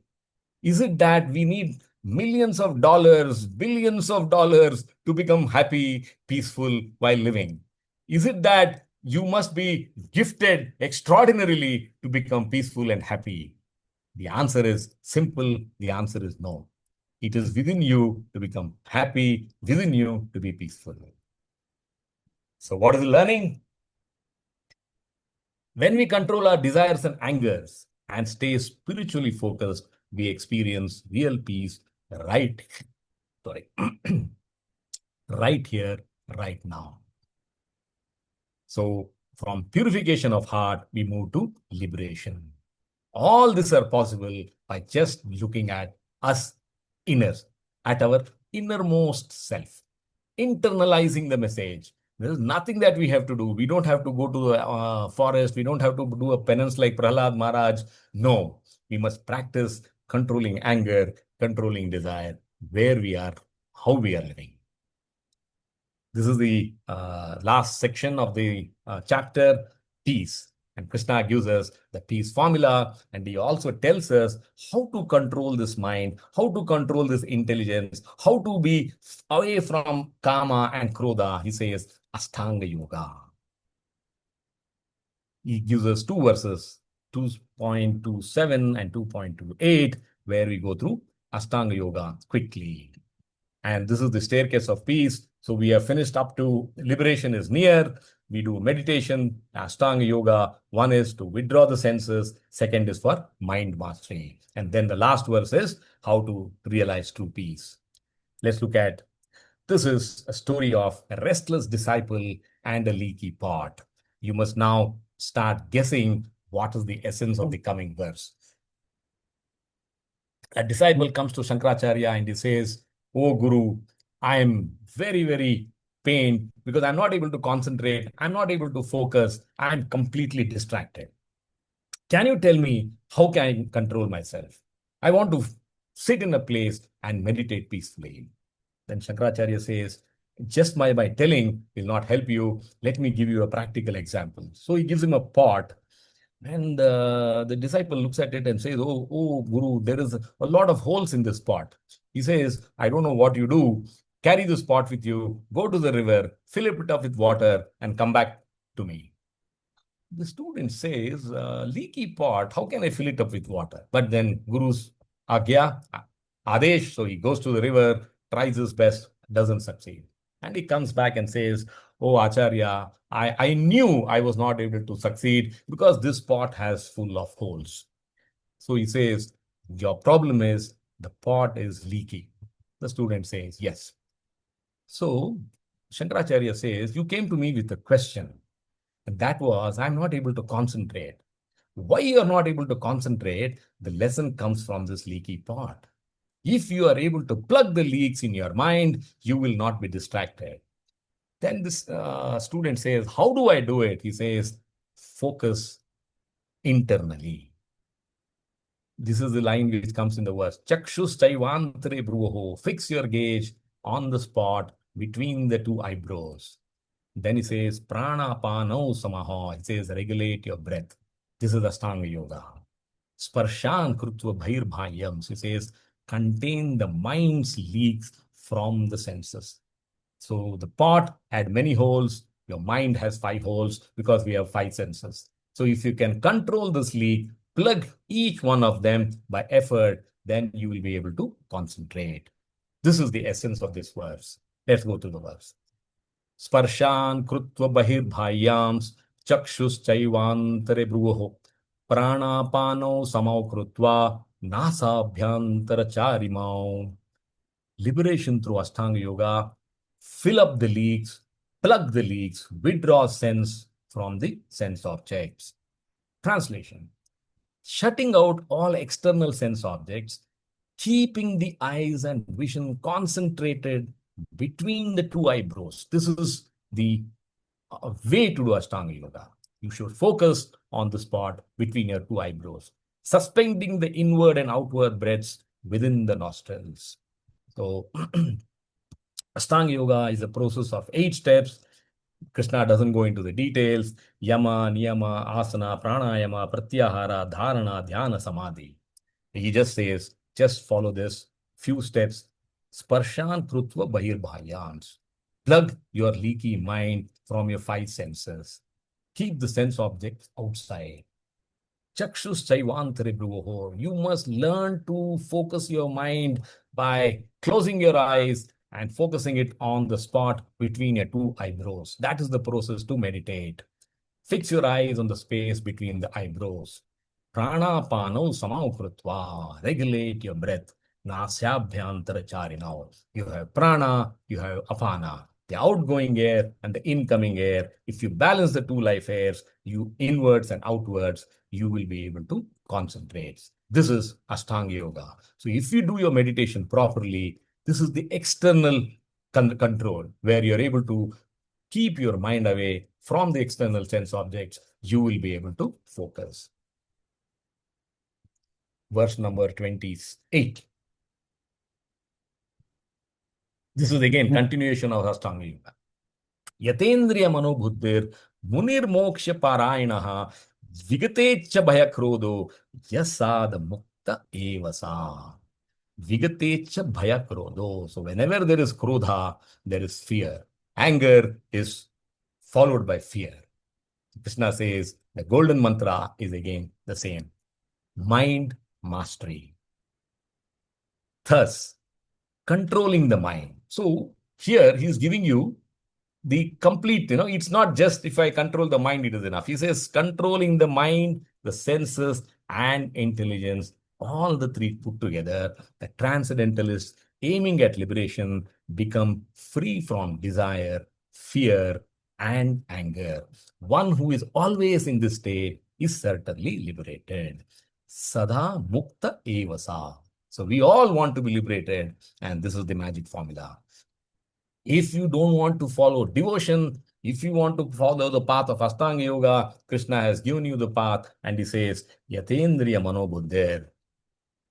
Is it that we need millions of dollars, billions of dollars to become happy, peaceful while living? Is it that you must be gifted extraordinarily to become peaceful and happy? The answer is simple. The answer is no. It is within you to become happy, within you to be peaceful. So what is the learning? When we control our desires and angers and stay spiritually focused, we experience real peace right, sorry, right here, right now. So from purification of heart, we move to liberation. All this are possible by just looking at us inners, at our innermost self, internalizing the message. There is nothing that we have to do. We don't have to go to the forest. We don't have to do a penance like Prahlad Maharaj. No, we must practice controlling anger, controlling desire, where we are, how we are living. This is the last section of the chapter, peace. And Krishna gives us the peace formula, and he also tells us how to control this mind, how to control this intelligence, how to be away from Kama and Krodha. He says, Ashtanga Yoga. He gives us two verses, 2.27 and 2.28, where we go through Ashtanga Yoga quickly. And this is the staircase of peace. So we have finished up to liberation is near. We do meditation, Ashtanga Yoga. One is to withdraw the senses. Second is for mind mastery. And then the last verse is how to realize true peace. Let's look at, this is a story of a restless disciple and a leaky pot. You must now start guessing what is the essence of the coming verse. A disciple comes to Shankaracharya and he says, "Oh Guru, I am very, very pained because I'm not able to concentrate. I'm not able to focus. I'm completely distracted. Can you tell me how can I control myself? I want to sit in a place and meditate peacefully." Then Shankaracharya says, just by telling will not help you. Let me give you a practical example. So he gives him a pot, and the disciple looks at it and says, oh, Guru, there is a lot of holes in this pot. He says, I don't know what you do. Carry this pot with you, go to the river, fill it up with water, and come back to me. The student says, leaky pot, how can I fill it up with water? But then Guru's Agya, Adesh, so he goes to the river, tries his best, doesn't succeed. And he comes back and says, oh, Acharya, I knew I was not able to succeed because this pot has full of holes. So he says, your problem is the pot is leaky. The student says, yes. So Shankaracharya says, you came to me with a question. And that was, I'm not able to concentrate. Why you are not able to concentrate? The lesson comes from this leaky pot. If you are able to plug the leaks in your mind, you will not be distracted. Then this student says, how do I do it? He says, focus internally. This is the line which comes in the verse. Chakshus chaivantre bruho. Fix your gaze on the spot between the two eyebrows. Then he says, prana pano samaha. He says, regulate your breath. This is Ashtanga Yoga. Sparshan krutva bhair bhahyam. He says, contain the mind's leaks from the senses. So the pot had many holes. Your mind has 5 holes because we have 5 senses. So if you can control this leak, plug each one of them by effort, then you will be able to concentrate. This is the essence of this verse. Let's go to the verse. Sparshan krutva bahir bhayyams chakshus chaivantre bruho pranapano samau krutva nasabhyantara charimau. Liberation through Ashtanga Yoga. Fill up the leaks, plug the leaks, withdraw sense from the sense objects. Translation. Shutting out all external sense objects, keeping the eyes and vision concentrated between the two eyebrows. This is the way to do Ashtanga Yoga. You should focus on the spot between your two eyebrows, suspending the inward and outward breaths within the nostrils. So, Ashtanga Yoga is a process of 8 steps. Krishna doesn't go into the details. Yama, Niyama, Asana, Pranayama, Pratyahara, Dharana, Dhyana, Samadhi. He just says, just follow this few steps. Sparshan Krutva Bahir Bhahyans. Plug your leaky mind from your 5 senses. Keep the sense objects outside. Chakshus chaivantre bruvoho. You must learn to focus your mind by closing your eyes and focusing it on the spot between your two eyebrows. That is the process to meditate. Fix your eyes on the space between the eyebrows. Prana pano samau krutva. Regulate your breath. Nasyabhyantara charinao. You have prana, you have apana. The outgoing air and the incoming air. If you balance the two life airs, you inwards and outwards, you will be able to concentrate. This is Ashtanga Yoga. So if you do your meditation properly, this is the external control where you're able to keep your mind away from the external sense objects. You will be able to focus. Verse number 28. This is again continuation of Ashtanga Yoga. Yatendriya manobhuddhir munir moksha parayanaha vigatecha bhayakrodo yasad mukta evasa. Vigatecha bhayakrodo. So whenever there is krodha, there is fear. Anger is followed by fear. Krishna says the golden mantra is again the same. Mind mastery. Thus, controlling the mind. So here he is giving you the complete, it's not just if I control the mind, it is enough. He says controlling the mind, the senses, and intelligence, all the 3 put together, the transcendentalists aiming at liberation become free from desire, fear, and anger. One who is always in this state is certainly liberated. Sada mukta evasa. So we all want to be liberated, and this is the magic formula. If you don't want to follow devotion, if you want to follow the path of Ashtanga Yoga, Krishna has given you the path, and he says, Yatendriya Manobuddhir.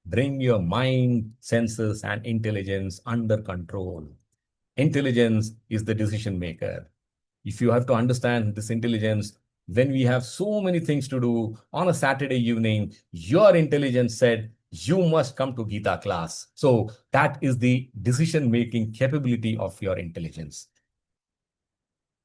Bring your mind, senses, and intelligence under control. Intelligence is the decision maker. If you have to understand this intelligence, when we have so many things to do on a Saturday evening, your intelligence said, you must come to Gita class. So that is the decision making capability of your intelligence.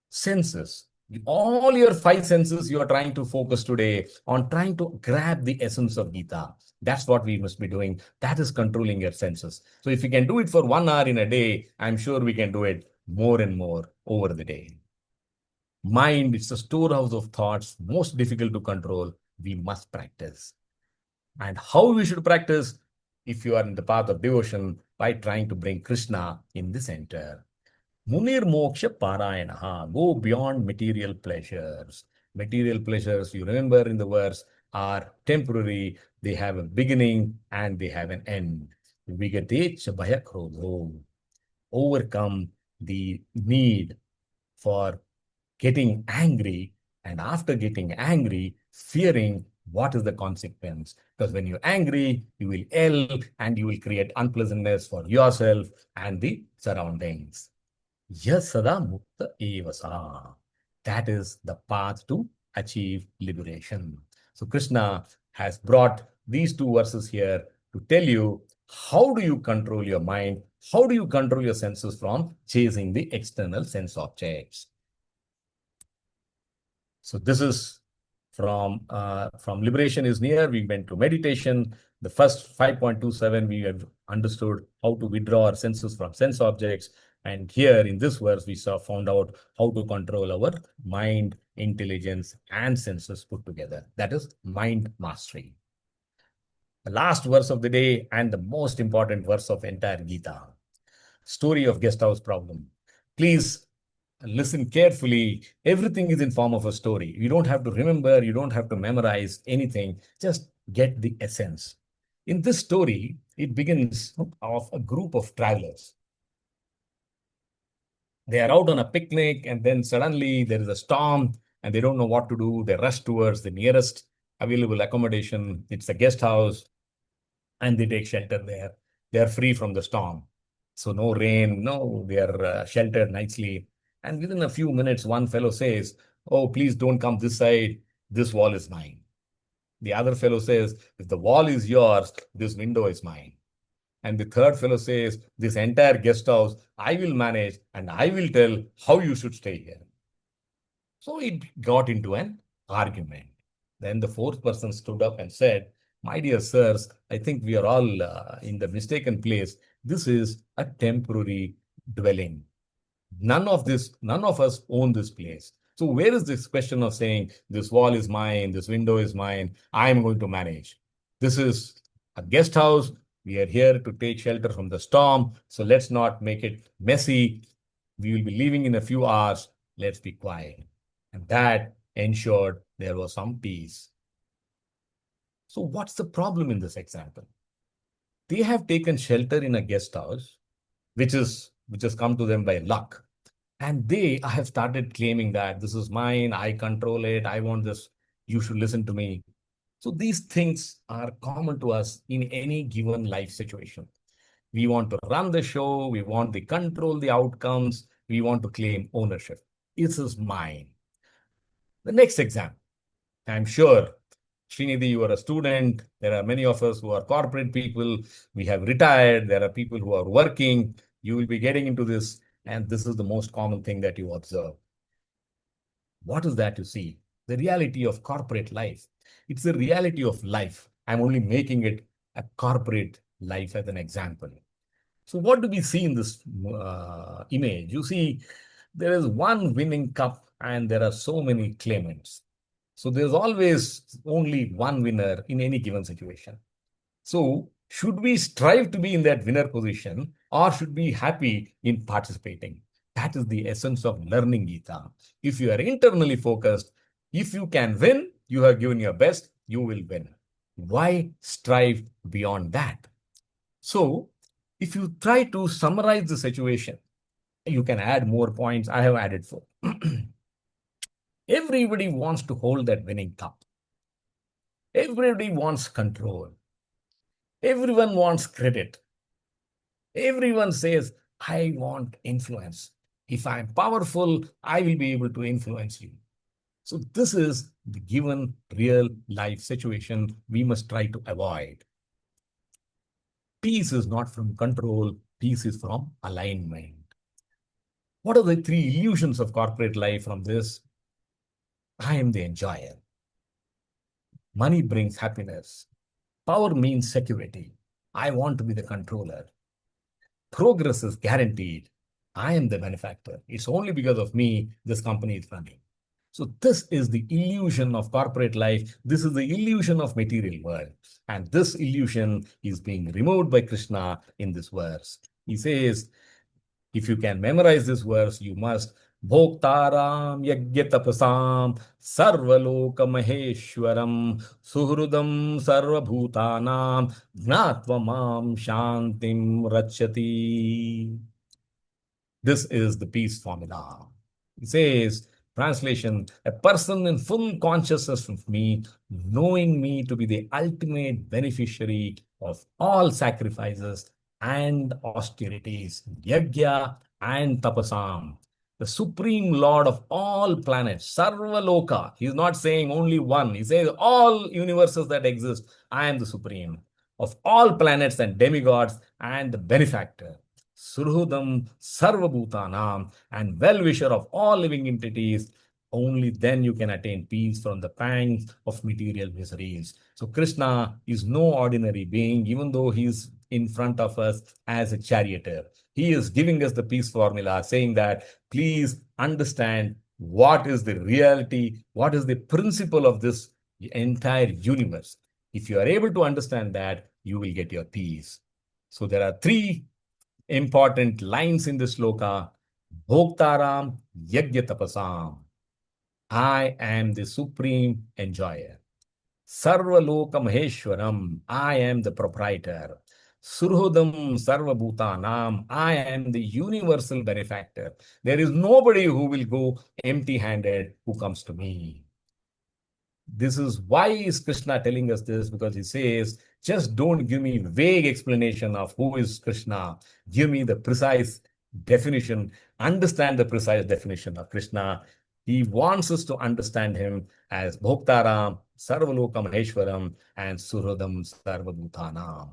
Senses. All your five senses you are trying to focus today on trying to grab the essence of Gita. That's what we must be doing. That is controlling your senses. So if you can do it for 1 hour in a day, I'm sure we can do it more and more over the day. Mind, it's a storehouse of thoughts, most difficult to control. We must practice. And how we should practice? If you are in the path of devotion, by trying to bring Krishna in the center. Munir moksha parayanaha. Go beyond material pleasures. Material pleasures, you remember in the verse, are temporary. They have a beginning and they have an end. Vigatecha bhayakrodho. Overcome the need for getting angry, and after getting angry, fearing what is the consequence. Because when you're angry, you will yell and you will create unpleasantness for yourself and the surroundings. Yasada mukta evasa. That is the path to achieve liberation. So Krishna has brought these two verses here to tell you how do you control your mind, how do you control your senses from chasing the external sense objects. So this is from liberation is near. We went to meditation. The first 5.27, we have understood how to withdraw our senses from sense objects. And here in this verse, we found out how to control our mind, intelligence, and senses put together. That is mind mastery. The last verse of the day and the most important verse of entire Gita. Story of guest house problem. Please listen carefully. Everything is in form of a story. You don't have to remember, you don't have to memorize anything. Just get the essence. In this story, it begins of a group of travelers. They are out on a picnic, and then suddenly there is a storm and they don't know what to do. They rush towards the nearest available accommodation. It's a guest house, and they take shelter there. They are free from the storm. So no rain, no, they are sheltered nicely. And within a few minutes, one fellow says, oh, please don't come this side. This wall is mine. The other fellow says, if the wall is yours, this window is mine. And the third fellow says, this entire guest house, I will manage and I will tell how you should stay here. So it got into an argument. Then the fourth person stood up and said, my dear sirs, I think we are all in the mistaken place. This is a temporary dwelling. None of us own this place. So where is this question of saying this wall is mine, this window is mine, I am going to manage? This is a guest house. We are here to take shelter from the storm. So let's not make it messy. We will be leaving in a few hours. Let's be quiet. And that ensured there was some peace. So what's the problem in this example? They have taken shelter in a guest house, which has come to them by luck. And they have started claiming that this is mine, I control it, I want this, you should listen to me. So these things are common to us in any given life situation. We want to run the show, we want to control the outcomes, we want to claim ownership. This is mine. The next example, I'm sure, Srinidhi, you are a student. There are many of us who are corporate people. We have retired. There are people who are working. You will be getting into this. And this is the most common thing that you observe. What is that you see? The reality of corporate life. It's the reality of life. I'm only making it a corporate life as an example. So what do we see in this image? You see, there is one winning cup and there are so many claimants. So there's always only one winner in any given situation. So should we strive to be in that winner position or should we be happy in participating? That is the essence of learning Gita. If you are internally focused, if you can win, you have given your best, you will win. Why strive beyond that? So, if you try to summarize the situation, you can add more points. I have added 4. Everybody wants to hold that winning cup. Everybody wants control. Everyone wants credit. Everyone says, I want influence. If I'm powerful, I will be able to influence you. So, this is the given real life situation we must try to avoid. Peace is not from control, peace is from alignment. What are the 3 illusions of corporate life from this? I am the enjoyer. Money brings happiness. Power means security. I want to be the controller. Progress is guaranteed. I am the benefactor. It's only because of me this company is running. So this is the illusion of corporate life. This is the illusion of material world. And this illusion is being removed by Krishna in this verse. He says, if you can memorize this verse, you must. Bhoktaram yagyatapasam sarvaloka maheshwaram suhrudam sarvabhutanam gnatva mam shantim rachyati. This is the peace formula. It says, translation, a person in full consciousness of me, knowing me to be the ultimate beneficiary of all sacrifices and austerities, yajna and tapasam, the supreme lord of all planets, sarvaloka. He's not saying only one. He says all universes that exist, I am the supreme of all planets and demigods and the benefactor. Surhudam Sarvabhutanam, and well-wisher of all living entities. Only then you can attain peace from the pangs of material miseries. So Krishna is no ordinary being, even though he is in front of us as a charioteer. He is giving us the peace formula, saying that please understand what is the reality, what is the principle of this entire universe. If you are able to understand that, you will get your peace. So there are 3 important lines in the sloka. Bhoktaram yajna tapasam. I am the supreme enjoyer. Sarvaloka maheshwaram. I am the proprietor. Surhudam sarvabhutanam. I am the universal benefactor. There is nobody who will go empty-handed who comes to me. This is why is Krishna telling us this, because he says, just don't give me vague explanation of who is Krishna. Give me the precise definition. Understand the precise definition of Krishna. He wants us to understand him as Bhoktaram, Sarvalokam Maheshwaram, and Surhudam Sarvabhutanam.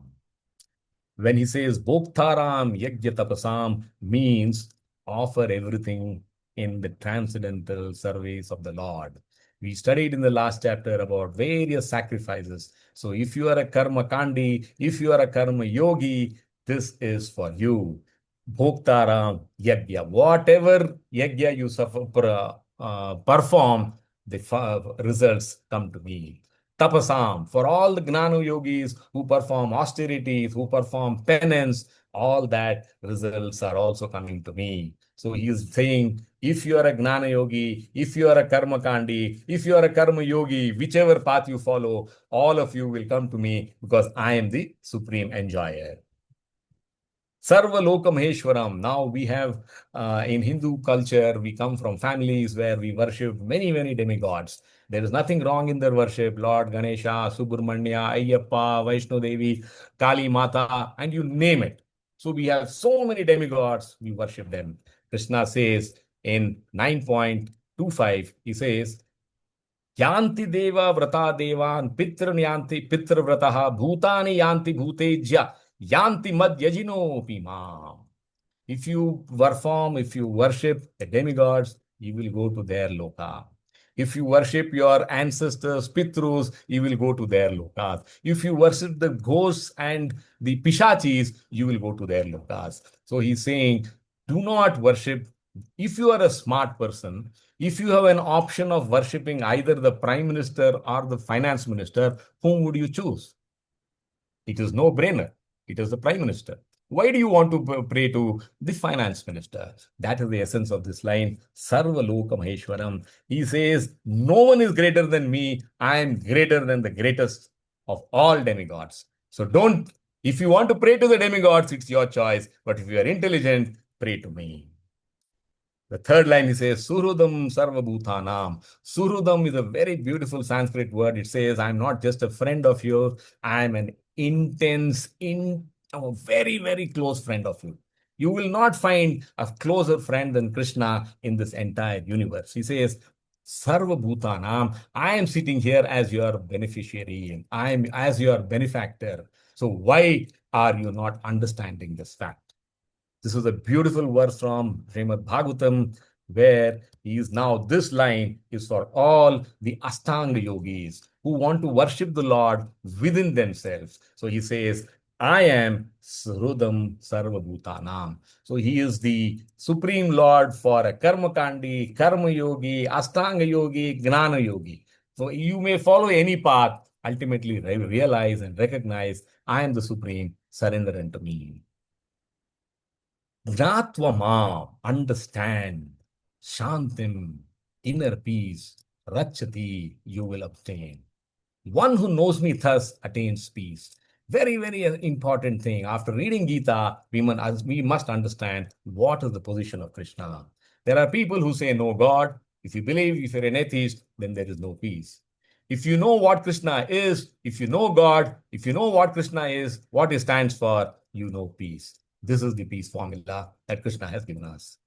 When he says Bhoktaram Yajna Tapasam, means offer everything in the transcendental service of the Lord. We studied in the last chapter about various sacrifices. So if you are a karma kandi, if you are a karma yogi, this is for you. Bhoktaram yajna. Whatever yajna you perform, the results come to me. Tapasam, for all the Gnana yogis who perform austerities, who perform penance, all that results are also coming to me. So he is saying, if you are a Gnana yogi, if you are a Karma Kandi, if you are a Karma yogi, whichever path you follow, all of you will come to me because I am the supreme enjoyer. Sarva Lokamheshwaram. Now we have, in Hindu culture, we come from families where we worship many, many demigods. There is nothing wrong in their worship. Lord Ganesha, Subramanya, Ayyappa, Vaishno Devi, Kali Mata, and you name it. So we have so many demigods, we worship them. Krishna says in 9.25, he says, Yanti deva vrata devan pitra nyanti pitra vrataha bhutani yanti bhutejya yanti madhyajino pimam. If you perform, if you worship the demigods, you will go to their loka. If you worship your ancestors, Pitrus, you will go to their lokas. If you worship the ghosts and the pishachis, you will go to their lokas. So he's saying, do not worship. If you are a smart person, if you have an option of worshipping either the prime minister or the finance minister, whom would you choose? It is no brainer. It is the prime minister. Why do you want to pray to the finance minister? That is the essence of this line. Sarva Loka Maheshwaram. He says, no one is greater than me. I am greater than the greatest of all demigods. So don't If you want to pray to the demigods, it's your choice. But if you are intelligent, pray to me. The third line, he says, Surudam Sarvabhutanam. Surudam is a very beautiful Sanskrit word. It says, I'm not just a friend of yours, I'm an intense, a very, very close friend of you. You will not find a closer friend than Krishna in this entire universe. He says, Sarvabhutanam, I am sitting here as your beneficiary, I am as your benefactor. So why are you not understanding this fact? This is a beautiful verse from Srimad Bhagavatam, where he is now, this line is for all the Astanga yogis who want to worship the Lord within themselves. So he says, I am Srudam Sarvabhutanam. So he is the Supreme Lord for a Karma Kandi, Karma Yogi, Astanga Yogi, Gnana Yogi. So you may follow any path, ultimately realize and recognize, I am the Supreme, surrender unto me. Jnatva understand, Shantim, inner peace, Rachati, you will obtain. One who knows me thus attains peace. Very, very important thing. After reading Gita, we must understand what is the position of Krishna. There are people who say no God. If you believe, if you're an atheist, then there is no peace. If you know what Krishna is, if you know God, if you know what Krishna is, what he stands for, you know peace. This is the peace formula that Krishna has given us.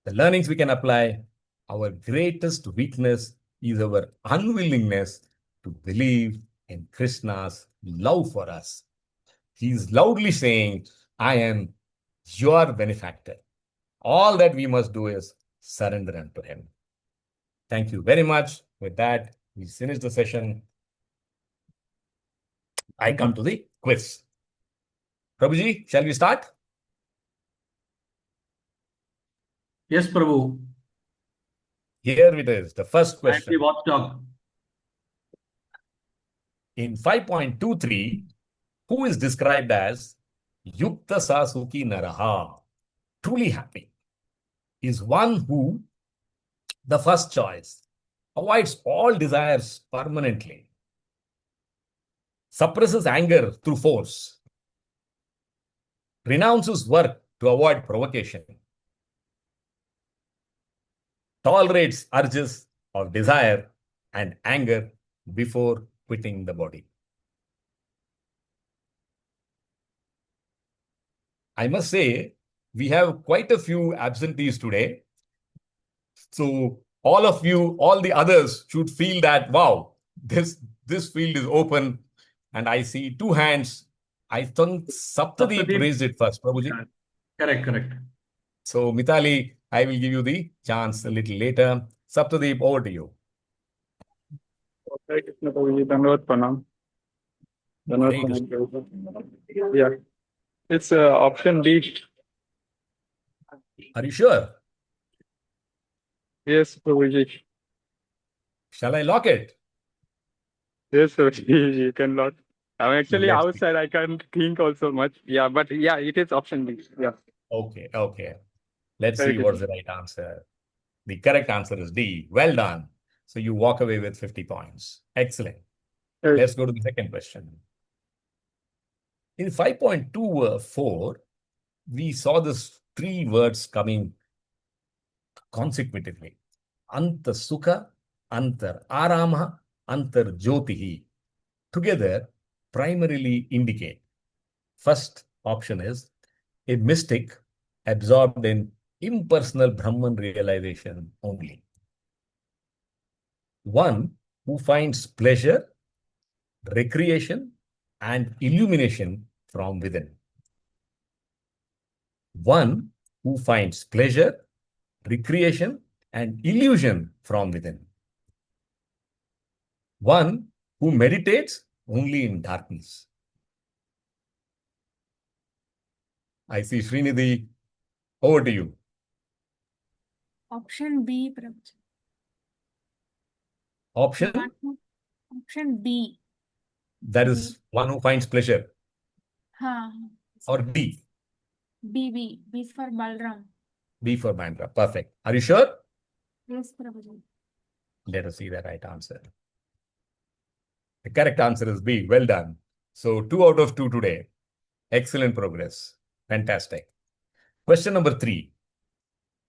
The learnings we can apply, our greatest weakness is our unwillingness to believe in Krishna's love for us. He is loudly saying, I am your benefactor. All that we must do is surrender unto him. Thank you very much. With that, we finish the session. I come to the quiz. Prabhuji, shall we start? Yes, Prabhu. Here it is, the first I am question. the watchdog. In 5.23, who is described as Yukta Sasuki Naraha, truly happy, is one who, the first choice, avoids all desires permanently, suppresses anger through force, renounces work to avoid provocation, tolerates urges of desire and anger before quitting the body. I must say, we have quite a few absentees today. So all of you, all the others should feel that, wow, this field is open. And I see two hands. I think Saptadeep Saptadeep. raised it first, Prabhuji. Correct. So Mitali, I will give you the chance a little later. Saptadeep, over to you. Hare Krishna Prabhuji, Dhanavad Pranam. Dhanavad Hare Krishna. Pranam. Yeah, it's option D. Are you sure? Yes, Prabhuji. Shall I lock it? Yes, Prabhuji, you can lock. I'm actually Let's see. outside. I can't think also much. Yeah, but yeah, it is option D. Yeah. Okay. Let's Hare see what's Krishna. the right answer. The correct answer is D. Well done. So you walk away with 50 points. Excellent. Hare Let's go to the second question. In 5.24, we saw this three words coming consecutively. Anta Sukha, Antar Arama, Antar Jyotihi. Together, primarily indicate. First option is a mystic absorbed in impersonal Brahman realization only. One who finds pleasure, recreation, and illumination from within. One who finds pleasure, recreation, and illusion from within. One who meditates only in darkness. I see Srinidhi, over to you. Option B, Prabhuji. Option? Option B. That is one who finds pleasure. Or D? B is for Balram. B for Mandra. Perfect. Are you sure? Yes, Prabhuji. Let us see the right answer. The correct answer is B. Well done. So 2 out of 2 today. Excellent progress. Fantastic. Question number 3.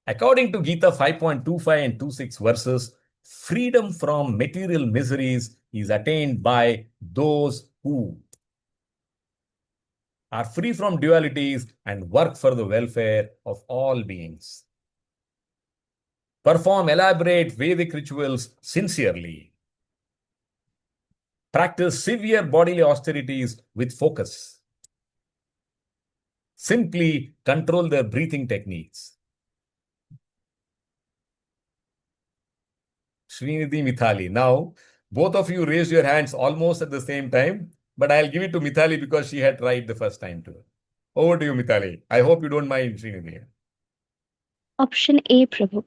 According to Gita 5.25 and 26 verses, freedom from material miseries is attained by those who are free from dualities and work for the welfare of all beings. Perform elaborate Vedic rituals sincerely. Practice severe bodily austerities with focus. Simply control their breathing techniques. Srinidhi, Mithali. Now, both of you raised your hands almost at the same time, but I'll give it to Mithali because she had tried the first time too. Over to you, Mithali. I hope you don't mind, Srinidhi. Option A, Prabhu.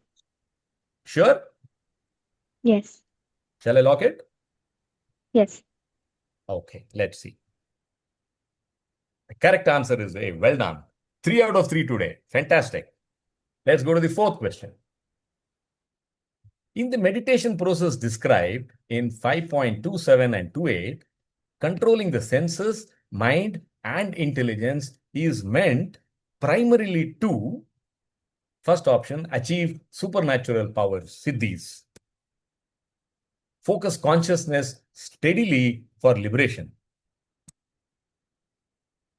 Sure? Yes. Shall I lock it? Yes. Okay, let's see. The correct answer is A. Well done. 3 out of 3 today. Fantastic. Let's go to the fourth question. In the meditation process described in 5.27 and 28, controlling the senses, mind, and intelligence is meant primarily to, first option, achieve supernatural powers, siddhis. Focus consciousness steadily for liberation.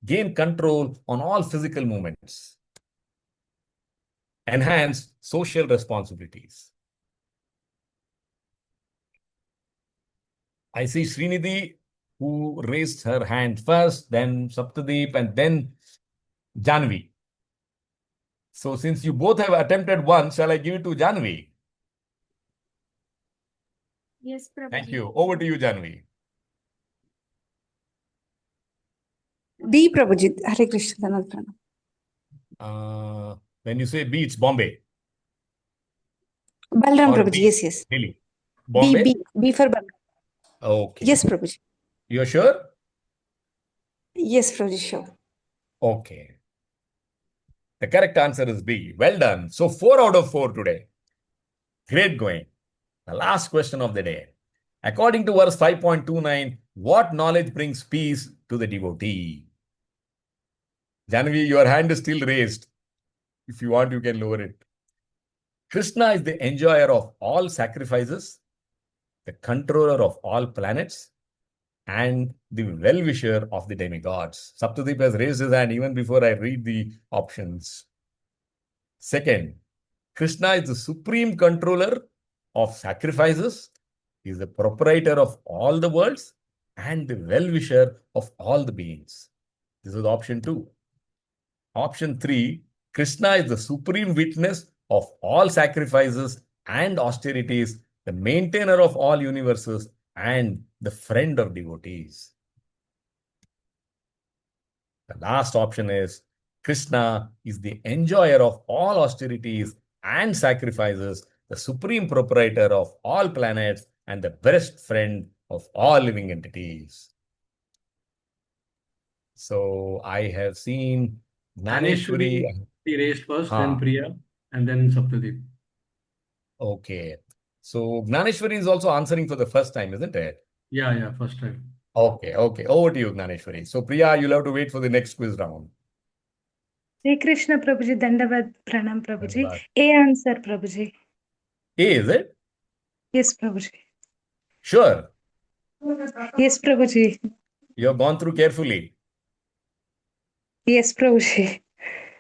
Gain control on all physical movements. Enhance social responsibilities. I see Srinidhi, who raised her hand first, then Saptadeep, and then Janvi. So since you both have attempted one, shall I give it to Janvi? Yes, Prabhuji. Thank you. Over to you, Janvi. B, Prabhuji. Hare Krishna. Dhanavad Pranam. When you say B, it's Bombay. Balram, Or Prabhuji. D, Yes, yes. Delhi. B, Bombay? B for Balram. Okay. Yes, Prabhuji. You're sure? Yes, Prabhuji, sure. Okay. The correct answer is B. Well done. So 4 out of 4 today. Great going. The last question of the day. According to verse 5.29, what knowledge brings peace to the devotee? Janvi, your hand is still raised. If you want, you can lower it. Krishna is the enjoyer of all sacrifices, the controller of all planets, and the well-wisher of the demigods. Saptadeep has raised his hand even before I read the options. Second, Krishna is the supreme controller of sacrifices. He is the proprietor of all the worlds and the well-wisher of all the beings. This is option 2. Option 3, Krishna is the supreme witness of all sacrifices and austerities, the maintainer of all universes, and the friend of devotees. The last option is Krishna is the enjoyer of all austerities and sacrifices, the supreme proprietor of all planets, and the best friend of all living entities. So I have seen Gnaneshwari. He raised first, Huh. then Priya, and then Saptadeep. Okay. So Gnaneshwari is also answering for the first time, isn't it? Yeah, first time. Okay. Over to you, Gnaneshwari. So Priya, you'll have to wait for the next quiz round. Hare Krishna, Prabhuji. Dandavad Pranam, Prabhuji. Dandavad. A answer, Prabhuji. A, is it? Yes, Prabhuji. Sure. Yes, Prabhuji. You have gone through carefully. Yes, Prabhuji.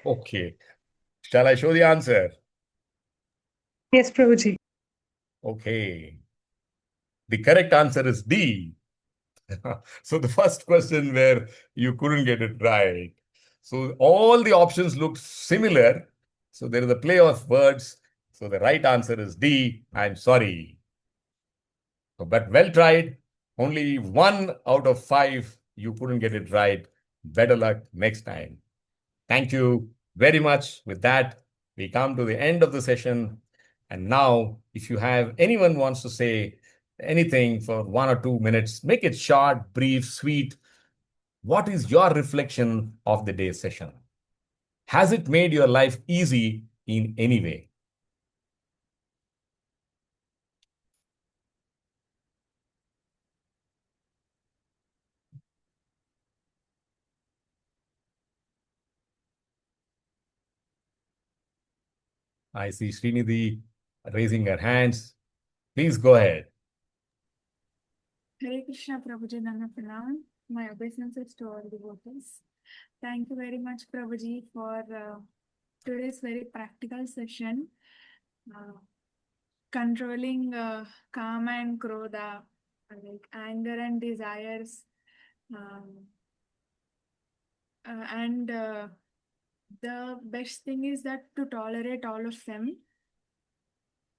Okay. Shall I show the answer? Yes, Prabhuji. Okay. The correct answer is D. So the first question where you couldn't get it right. So all the options looked similar. So there is a play of words. So the right answer is D. I'm sorry. But well tried. Only 1 out of 5 you couldn't get it right. Better luck next time. Thank you very much. With that, we come to the end of the session. And now, if you have anyone wants to say anything for 1 or 2 minutes, make it short, brief, sweet. What is your reflection of the day's session? Has it made your life easy in any way? I see Srinidhi raising her hands. Please go ahead. Hare Krishna Prabhuji Pranam. My obeisances to all devotees. Thank you very much, Prabhuji, for today's very practical session. Controlling karma and krodha, like anger and desires, and the best thing is that to tolerate all of them.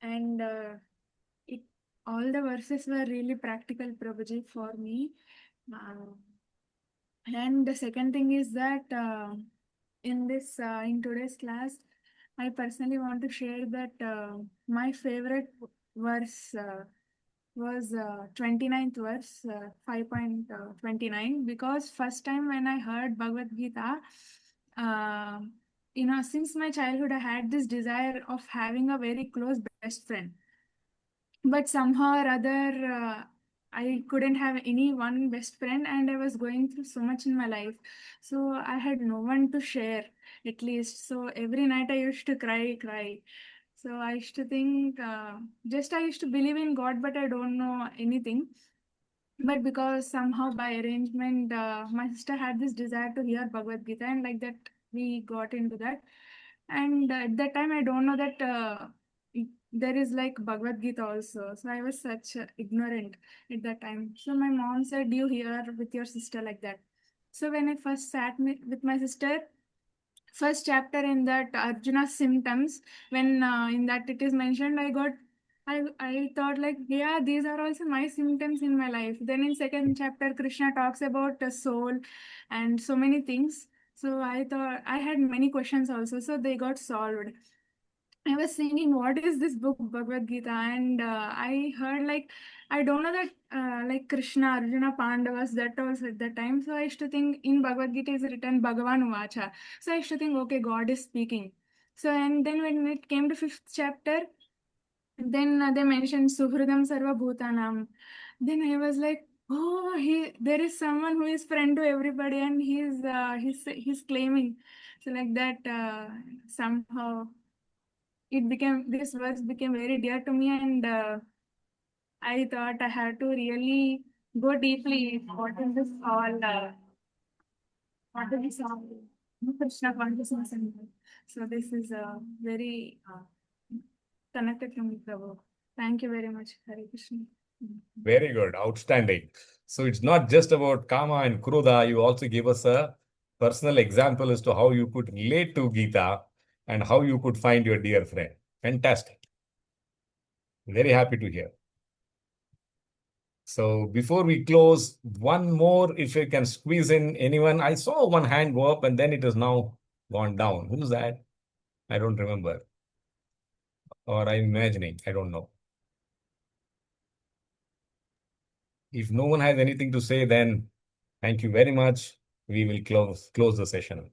And all the verses were really practical, Prabhuji, for me. And the second thing is that in today's class, I personally want to share that my favorite verse was 29th verse, 5.29, because first time when I heard Bhagavad Gita, since my childhood, I had this desire of having a very close best friend. But somehow or other, I couldn't have any one best friend, and I was going through so much in my life. So I had no one to share, at least. So every night I used to cry. So I used to think, I used to believe in God, but I don't know anything. But because somehow by arrangement, my sister had this desire to hear Bhagavad Gita, and like that, we got into that. And at that time, I don't know that there is like Bhagavad Gita also. So I was such ignorant at that time. So my mom said, "You hear with your sister like that." So when I first sat with my sister, first chapter in that Arjuna's symptoms, when in that it is mentioned, I thought like, yeah, these are also my symptoms in my life. Then in second chapter, Krishna talks about the soul and so many things. So I thought I had many questions also. So they got solved. I was thinking, what is this book, Bhagavad Gita? And I heard like, I don't know that like Krishna, Arjuna, Pandavas, that also at that time. So I used to think in Bhagavad Gita is written Bhagavan Vacha. So I used to think, okay, God is speaking. So and then when it came to fifth chapter, then they mentioned Suhridam Sarva Bhutanam. Then I was like, oh, there is someone who is friend to everybody, and he's claiming. So like that, somehow this verse became very dear to me, and I thought I had to really go deeply. What is this all? What is this all? Krishna consciousness. So this is very connected to me, Prabhu. Thank you very much, Hare Krishna. Very good. Outstanding. So it's not just about karma and krodha. You also give us a personal example as to how you could relate to Gita and how you could find your dear friend. Fantastic. Very happy to hear. So before we close, one more, if you can squeeze in anyone. I saw one hand go up and then it has now gone down. Who's that? I don't remember. Or I'm imagining. I don't know. If no one has anything to say, then thank you very much. We will close the session.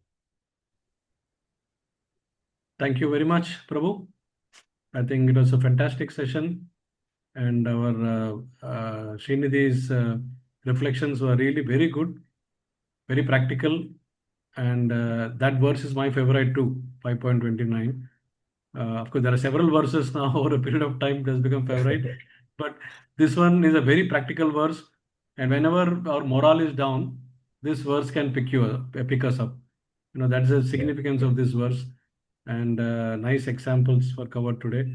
Thank you very much, Prabhu. I think it was a fantastic session, and our Srinidhi's reflections were really very good, very practical, and that verse is my favorite too, 5.29. Of course, there are several verses now over a period of time it has become favorite, but this one is a very practical verse, and whenever our morale is down, this verse can pick us up. That's the significance of this verse, and nice examples were covered today.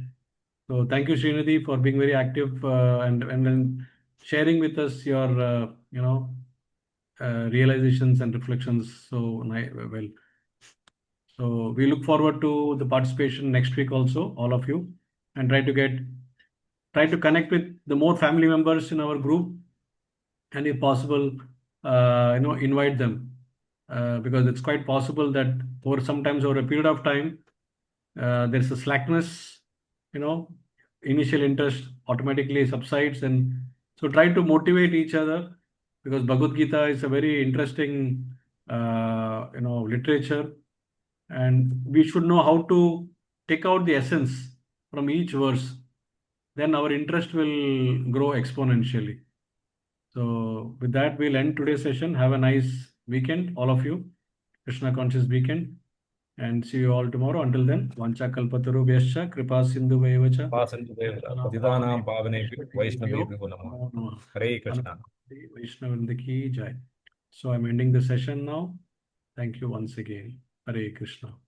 So thank you, Srinidhi, for being very active and then sharing with us your realizations and reflections so well. So we look forward to the participation next week also, all of you, and try to connect with the more family members in our group, and if possible, invite them, because it's quite possible that sometimes over a period of time, there's a slackness, initial interest automatically subsides, and so try to motivate each other, because Bhagavad Gita is a very interesting, literature, and we should know how to take out the essence from each verse. Then our interest will grow exponentially. So with that, we'll end today's session. Have a nice weekend, all of you. Krishna conscious weekend. and see you all tomorrow. Until then, Vancha Kalpatarubhyascha Kripa Sindhuvaevacha Patitanam Pavanebhyo Vaishnavebhyo Namo Namaha. Hare Krishna. Vaishnavrinda ki jai. So I'm ending the session now. Thank you once again. Hare Krishna.